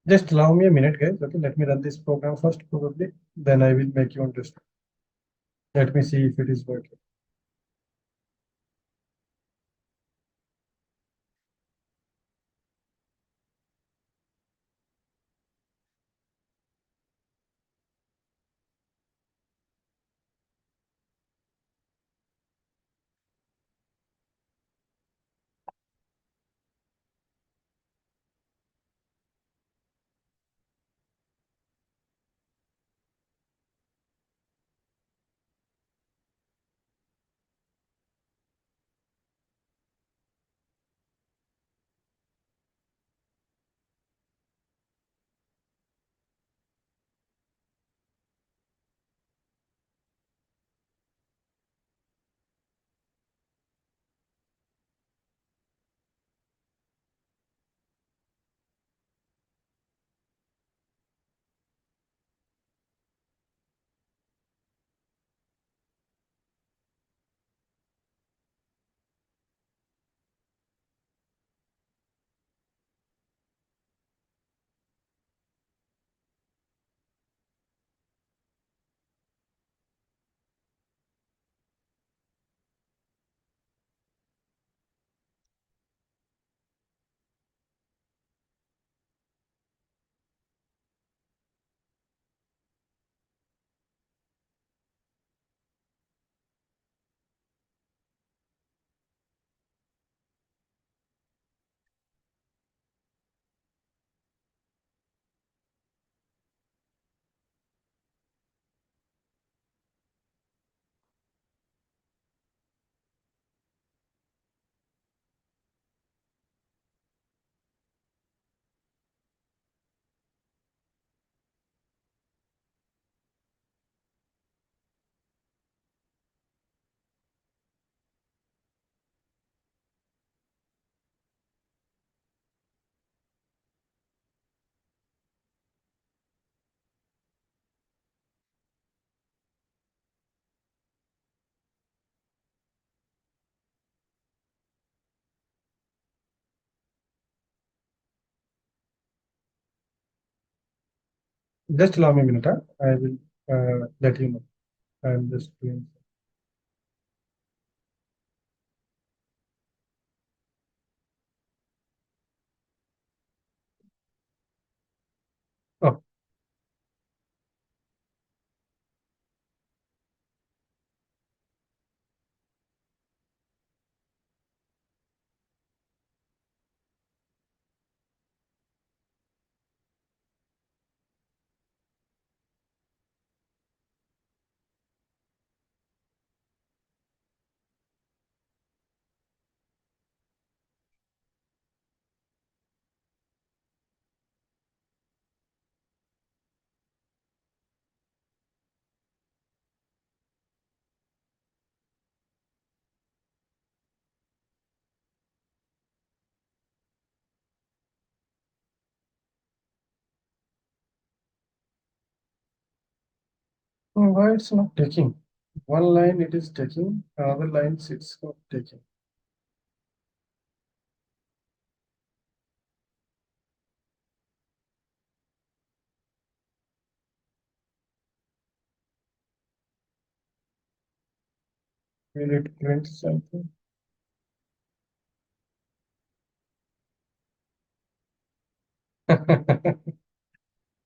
Just allow me a minute, guys. Okay, let me run this program first, probably. Then I will make you understand. Let me see if it is working. Just allow me a minute. Huh? I will let you know. I'm just doing. Oh, Why it's not taking? One line it is taking, another lines it's not taking. We need to print something.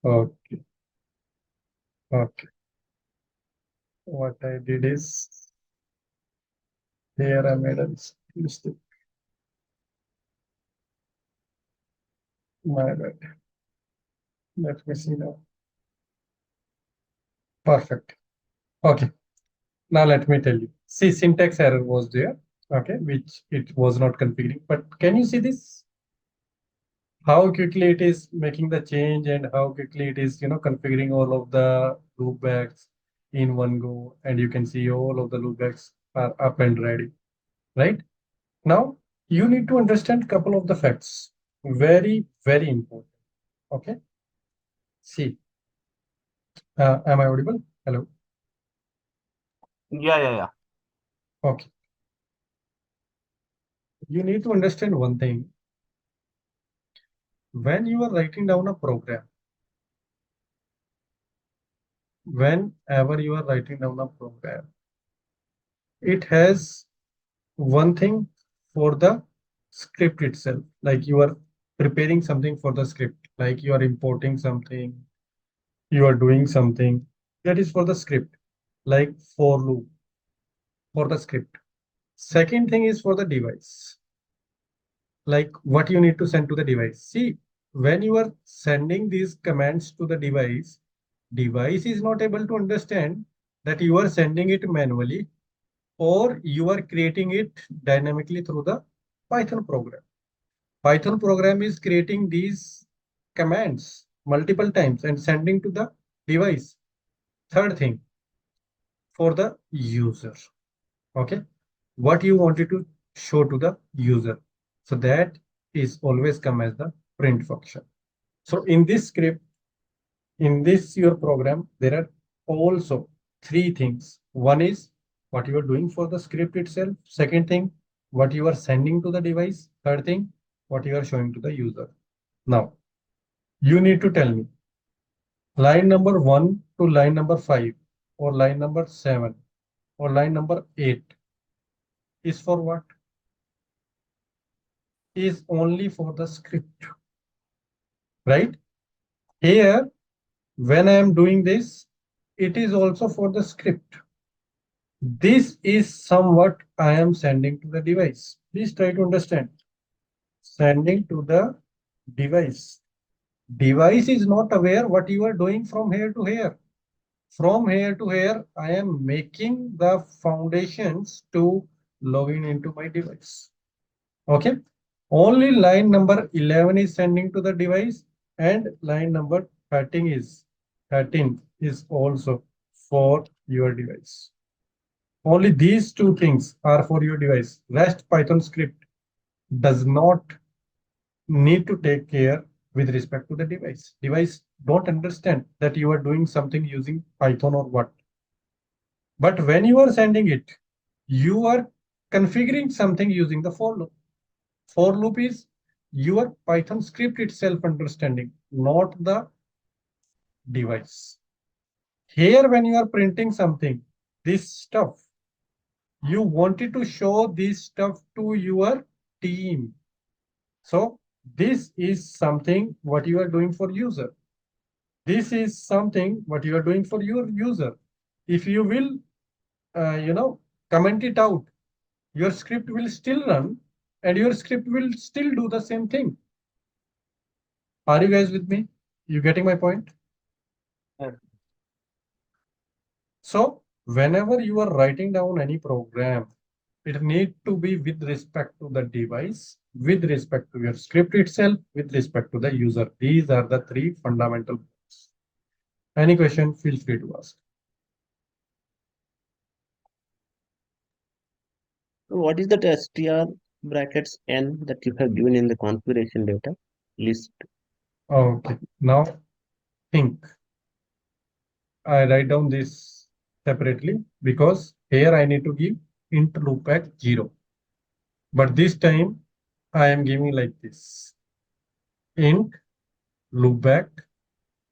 Okay, okay. What I did is here I made a mistake. My bad. Let me see now. Perfect. Okay. Now let me tell you. See, syntax error was there. Okay, which it was not configuring. But can you see this? How quickly it is making the change and how quickly it is, configuring all of the loopbacks in one go. And you can see all of the loopbacks are up and ready, right? Now, you need to understand a couple of the facts. Very, very important. Okay. See, am I audible? Hello. Yeah. Okay. You need to understand one thing. When you are writing down a program, whenever you are writing down a program, it has one thing for the script itself. Like you are preparing something for the script, like you are importing something, you are doing something that is for the script, like for loop for the script. Second thing is for the device, like what you need to send to the device. See, when you are sending these commands to the device is not able to understand that you are sending it manually or you are creating it dynamically through the Python program. Python program is creating these commands multiple times and sending to the device. Third thing, for the user. Okay, what you wanted to show to the user. So that is always come as the print function. So in this script, in this your program, there are also three things. One is what you are doing for the script itself. Second thing, what you are sending to the device. Third thing, what you are showing to the user. Now, you need to tell me line number 1 to line number 5 or line number 7 or line number 8 is for what? Is only for the script, right? Here, when I am doing this, it is also for the script. This is somewhat I am sending to the device. Please try to understand. Sending to the device. Device is not aware what you are doing from here to here. From here to here, I am making the foundations to log in into my device. Okay. Only line number 11 is sending to the device and line number 13 is also for your device. Only these two things are for your device. Rest Python script does not need to take care with respect to the device. Device don't understand that you are doing something using Python or what. But when you are sending it, you are configuring something using the for loop. For loop is your Python script itself understanding, not the device. Here, when you are printing something, this stuff, you wanted to show this stuff to your team. So this is something what you are doing for user. This is something what you are doing for your user. If you will, comment it out, your script will still run and your script will still do the same thing. Are you guys with me? You getting my point? Yeah. So whenever you are writing down any program, it need to be with respect to the device, with respect to your script itself, with respect to the user. These are the three fundamental points. Any question, feel free to ask. So what is that str brackets n that you have given in the configuration data list? Okay, now think. I write down this separately because here I need to give int loopback 0. But this time I am giving like this. Int loopback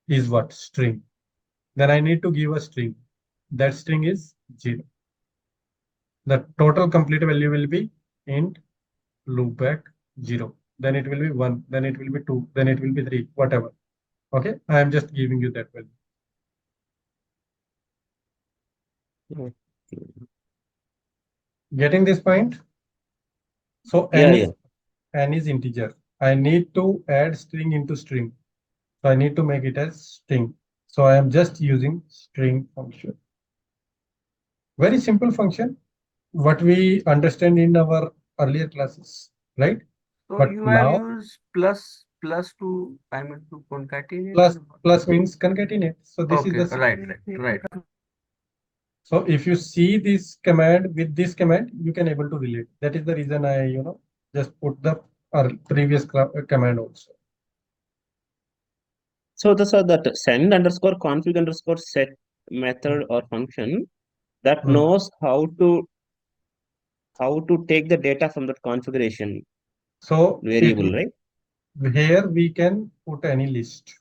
is what? String. Then I need to give a string. That string is 0. The total complete value will be int loopback 0. Then it will be 1. Then it will be 2. Then it will be 3. Whatever. Okay. I am just giving you that value. Okay. Getting this point? So Yeah. n is integer. I need to add string into string. So I need to make it as string. So I am just using string function. Very simple function. What we understand in our earlier classes, right? So But you have now used plus to to concatenate. plus means concatenate. So this is Okay, the right. So if you see this command with this command, you can able to relate. That is the reason I just put the previous command also. So that send underscore config underscore set method or function that knows how to take the data from that configuration So variable, right? here we can put any list,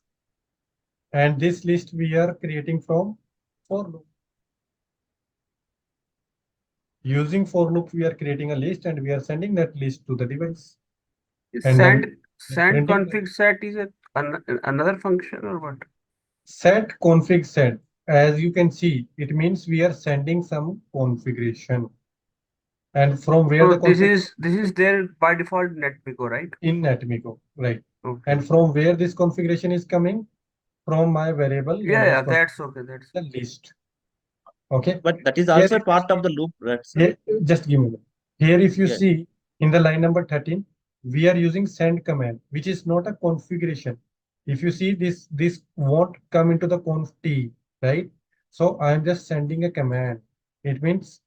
and this list we are creating from for loop. Using for loop, we are creating a list and we are sending that list to the device. And then Send printing config set is another function or what? set config set. As you can see, it means we are sending some configuration. And from where So the configuration this is there by default NetMiko, right? in NetMiko, right? Okay. And from where this configuration is coming? From my variable. Yeah, that's okay. That's the list. Okay. But that is Here, also part of the loop, right? here, just give me a minute. Here, if you Yeah. see in the line number 13, we are using send command, which is not a configuration. If you see this won't come into the conf t, right? So I am just sending a command. It means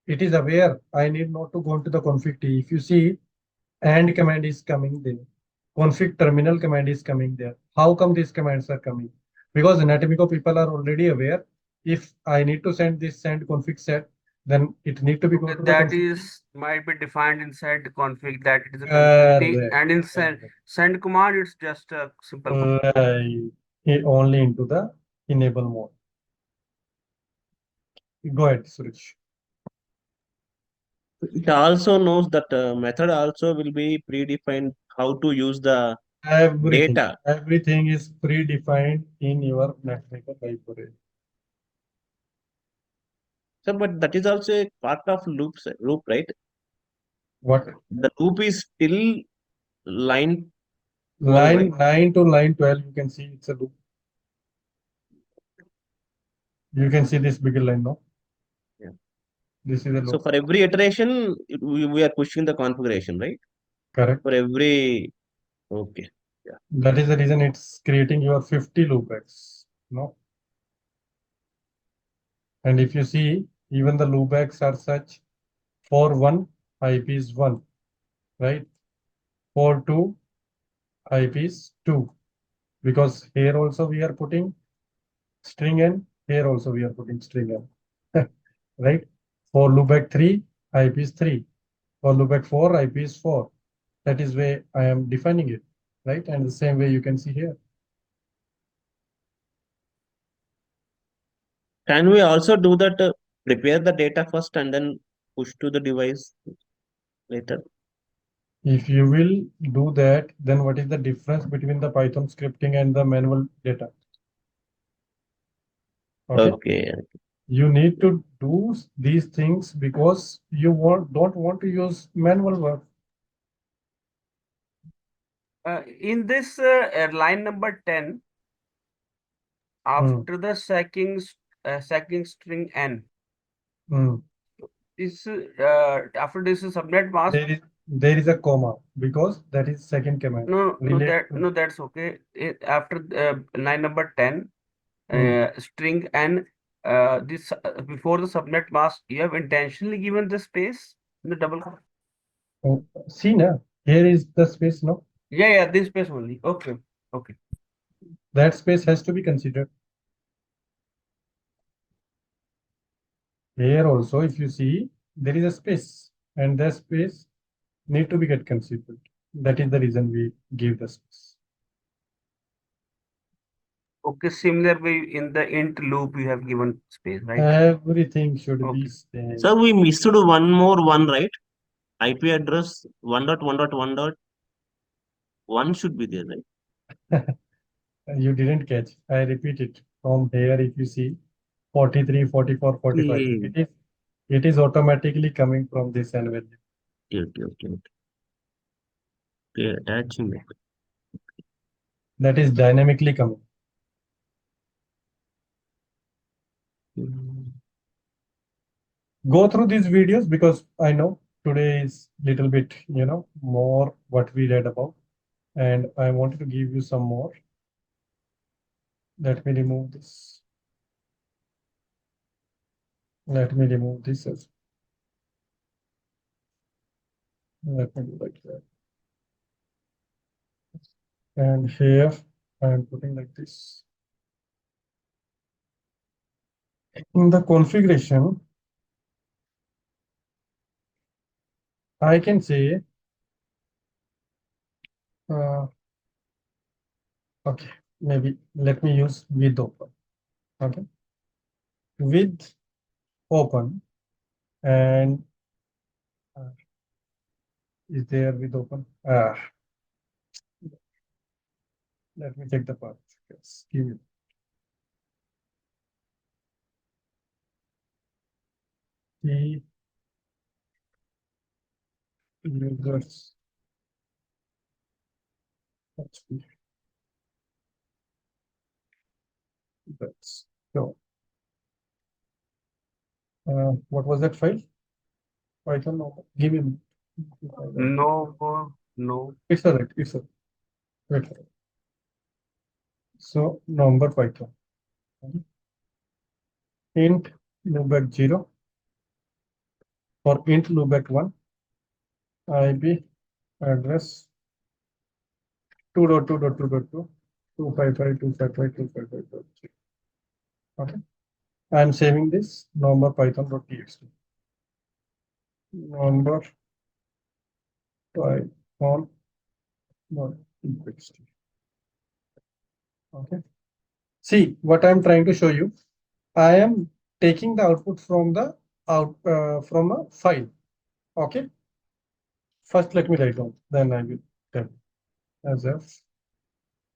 it is aware I need not to go into the config t. If you see, and command is coming there. Config terminal command is coming there. How come these commands are coming? Because NetMiko people are already aware. If I need to send this send config set, then it need to be go to the that config. is might be defined inside the config that it is a config t, and in send command it's just a simple only into the enable mode. Go ahead, Suresh. It also knows that method also will be predefined how to use the data. Everything is predefined in your NetMiko library. So, but that is also a part of loop, right? What? The loop is still line 12, Line right? 9 to line 12, you can see it's a loop. You can see this bigger line now. Yeah. This is a loop. So for every iteration, we are pushing the configuration, right? Correct. For every, okay. Yeah. That is the reason it's creating your 50 loopbacks. No. And if you see, even the loopbacks are such for 1, IP is 1, right? For 2, IP is 2. Because here also we are putting string n, here also we are putting string n. Right? For loopback 3, IP is 3. For loopback 4, IP is 4. That is where I am defining it, right? And the same way you can see here. Can we also do that, prepare the data first and then push to the device later? If you will do that, then what is the difference between the Python scripting and the manual data? Okay. You need to do these things because you don't want to use manual work. in this line number 10, after the second string n, this after this is subnet mask. There is a comma because that is second command. No, that's okay. After line number 10, string n, this before the subnet mask, you have intentionally given the space in the double quote. Oh, see now, here is the space now. Yeah, this space only. Okay. That space has to be considered. Here also, if you see, there is a space, and that space need to be get considered. That is the reason we give the space. Okay, similar way in the int loop you have given space, right? Everything should be Okay. same. So we missed one more one, right? IP address 1.1.1.1 should be there, right? You didn't catch. I repeat it. From here, if you see 43, 44, 45, Okay. it is automatically coming from this N value. Okay. Okay, attaching it. That is dynamically coming. Go through these videos because I know today is little bit, more what we read about, and I wanted to give you some more. Let me remove this. Let me remove this as let me do like that. And here I am putting like this. In the configuration, I can say, okay, maybe let me use with open. Okay, with open, and is there with open? Let me check the path. Yes, give me. The users HP. That's so. What was that file? Python. No, give me. No. It's alright. It's alright. Wait. So number Python. Int loopback 0 or int loopback 1. IP address 2.2.2.2 Okay. I'm saving this number python.txt. Number python.txt. Okay. See what I'm trying to show you. I am taking the output from the from a file. Okay. First, let me write down. Then I will tell as f,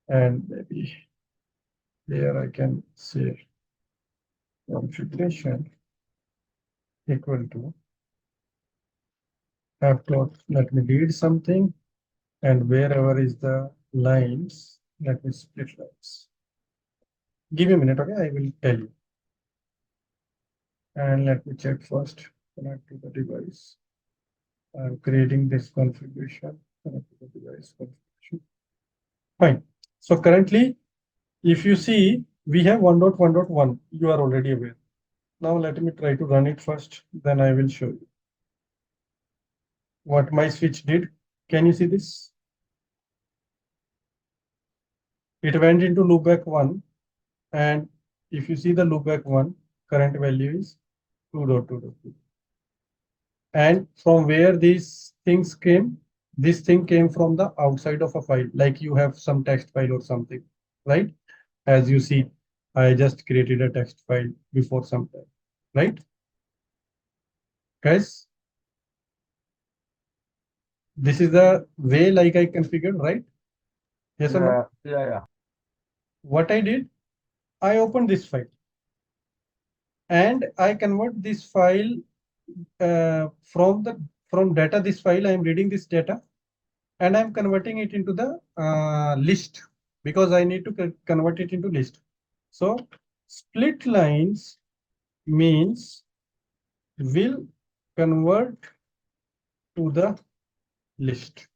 and maybe here I can say configuration equal to have plot. Let me read something, and wherever is the lines, let me split lines. Give me a minute, okay? I will tell you. And let me check first. Connect to the device. I'm creating this configuration. Connect to the device configuration. Fine. So currently, if you see, we have 1.1.1. You are already aware. Now let me try to run it first. Then I will show you what my switch did. Can you see this? It went into loopback 1, and if you see the loopback 1, current value is 2.2.2. And from where these things came, this thing came from the outside of a file, like you have some text file or something, right? As you see, I just created a text file before some time, right? Guys, this is the way like I configured, right? Yes or no? Yeah. What I did, I opened this file and I convert this file from data. This file, I am reading this data and I'm converting it into the list because I need to convert it into list. So split lines means will convert to the list.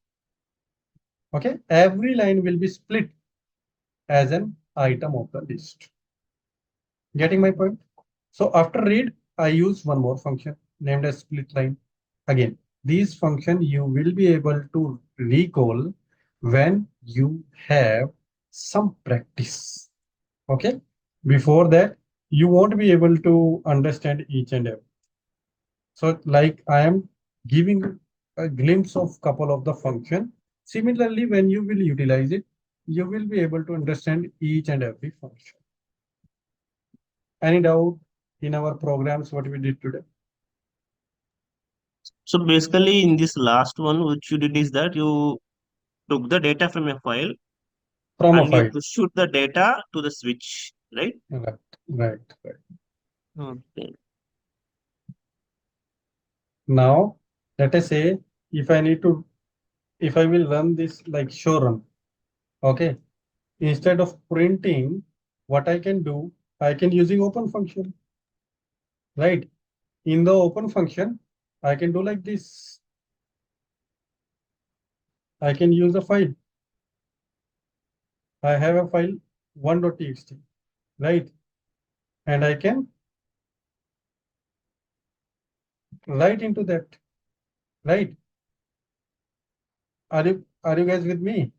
Okay, every line will be split as an item of the list. Getting my point? So after read, I use one more function named as split line. Again, these function you will be able to recall when you have some practice. Okay. Before that, you won't be able to understand each and every. So like I am giving a glimpse of couple of the function. Similarly, when you will utilize it, you will be able to understand each and every function. Any doubt in our programs, what we did today? So basically, in this last one, which you did is that you took the data from a file From a and you file. pushed the data to the switch, right? Right, right, right. Okay. Now, let us say if I will run this like show run, okay. Instead of printing, what I can do, I can using open function, right? In the open function, I can do like this. I can use a file. I have a file 1.txt, right? And I can write into that, right? Are you guys with me?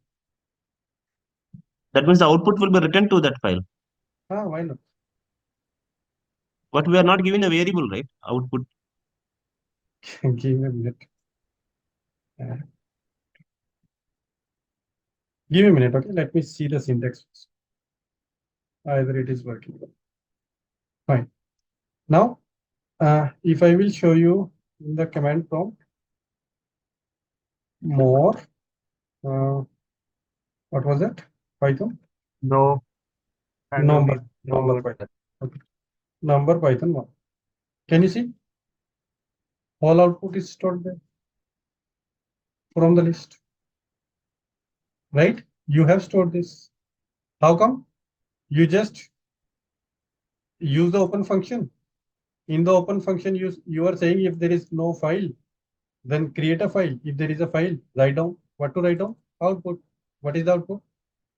That means the output will be written to that file. Why not? But we are not giving a variable, right? Output. Give me a minute. Give me a minute, okay? Let me see the syntax first. Either it is working. Fine. Now, if I will show you in the command prompt more, what was that? Python? No. Number Python. Okay. Number Python 1. Can you see? All output is stored there from the list. Right? You have stored this. How come? You just use the open function. In the open function, you are saying if there is no file, then create a file. If there is a file, write down. What to write down? Output. What is the output?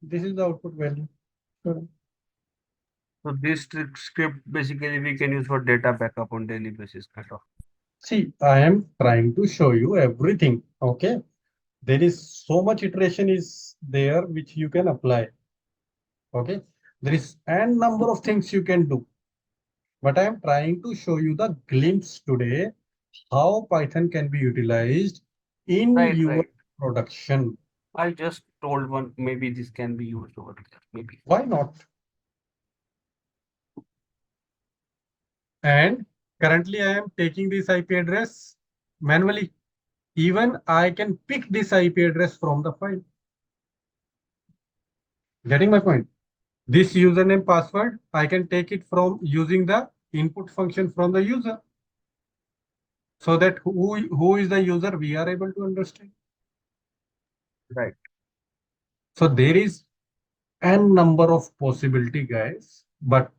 This is the output value. Sure. So this script basically we can use for data backup on daily basis, kind of. See, I am trying to show you everything. Okay. There is so much iteration is there which you can apply. Okay. There is n number of things you can do. But I am trying to show you the glimpse today how Python can be utilized in Right, your right. production. I just told one, maybe this can be used over there, maybe. Why not? And currently I am taking this IP address manually. Even I can pick this IP address from the file. Getting my point? This username password, I can take it from using the input function from the user. So that who is the user, we are able to understand. Right. So there is n number of possibility, guys, but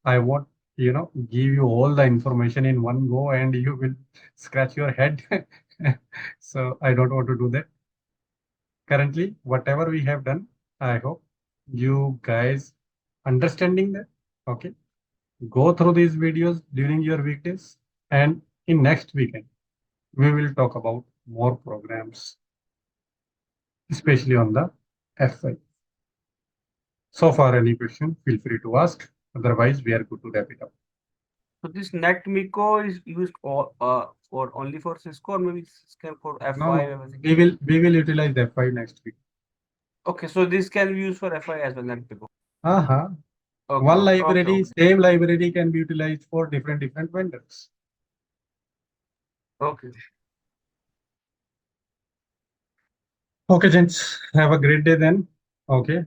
I won't, give you all the information in one go and you will scratch your head. So I don't want to do that. Currently, whatever we have done, I hope you guys understanding that. Okay. Go through these videos during your weekdays, and in next weekend, we will talk about more programs, especially on the F5. So far, any question, feel free to ask. Otherwise, we are good to wrap it up. So this NetMiko is used for only for Cisco, or maybe this can for F5 No, everything. we will utilize F5 next week. Okay, so this can be used for F5 as well, NetMiko. Uh-huh. Okay, One okay, library, okay, same library can be utilized for different vendors. okay. Okay, gents, have a great day then. Okay.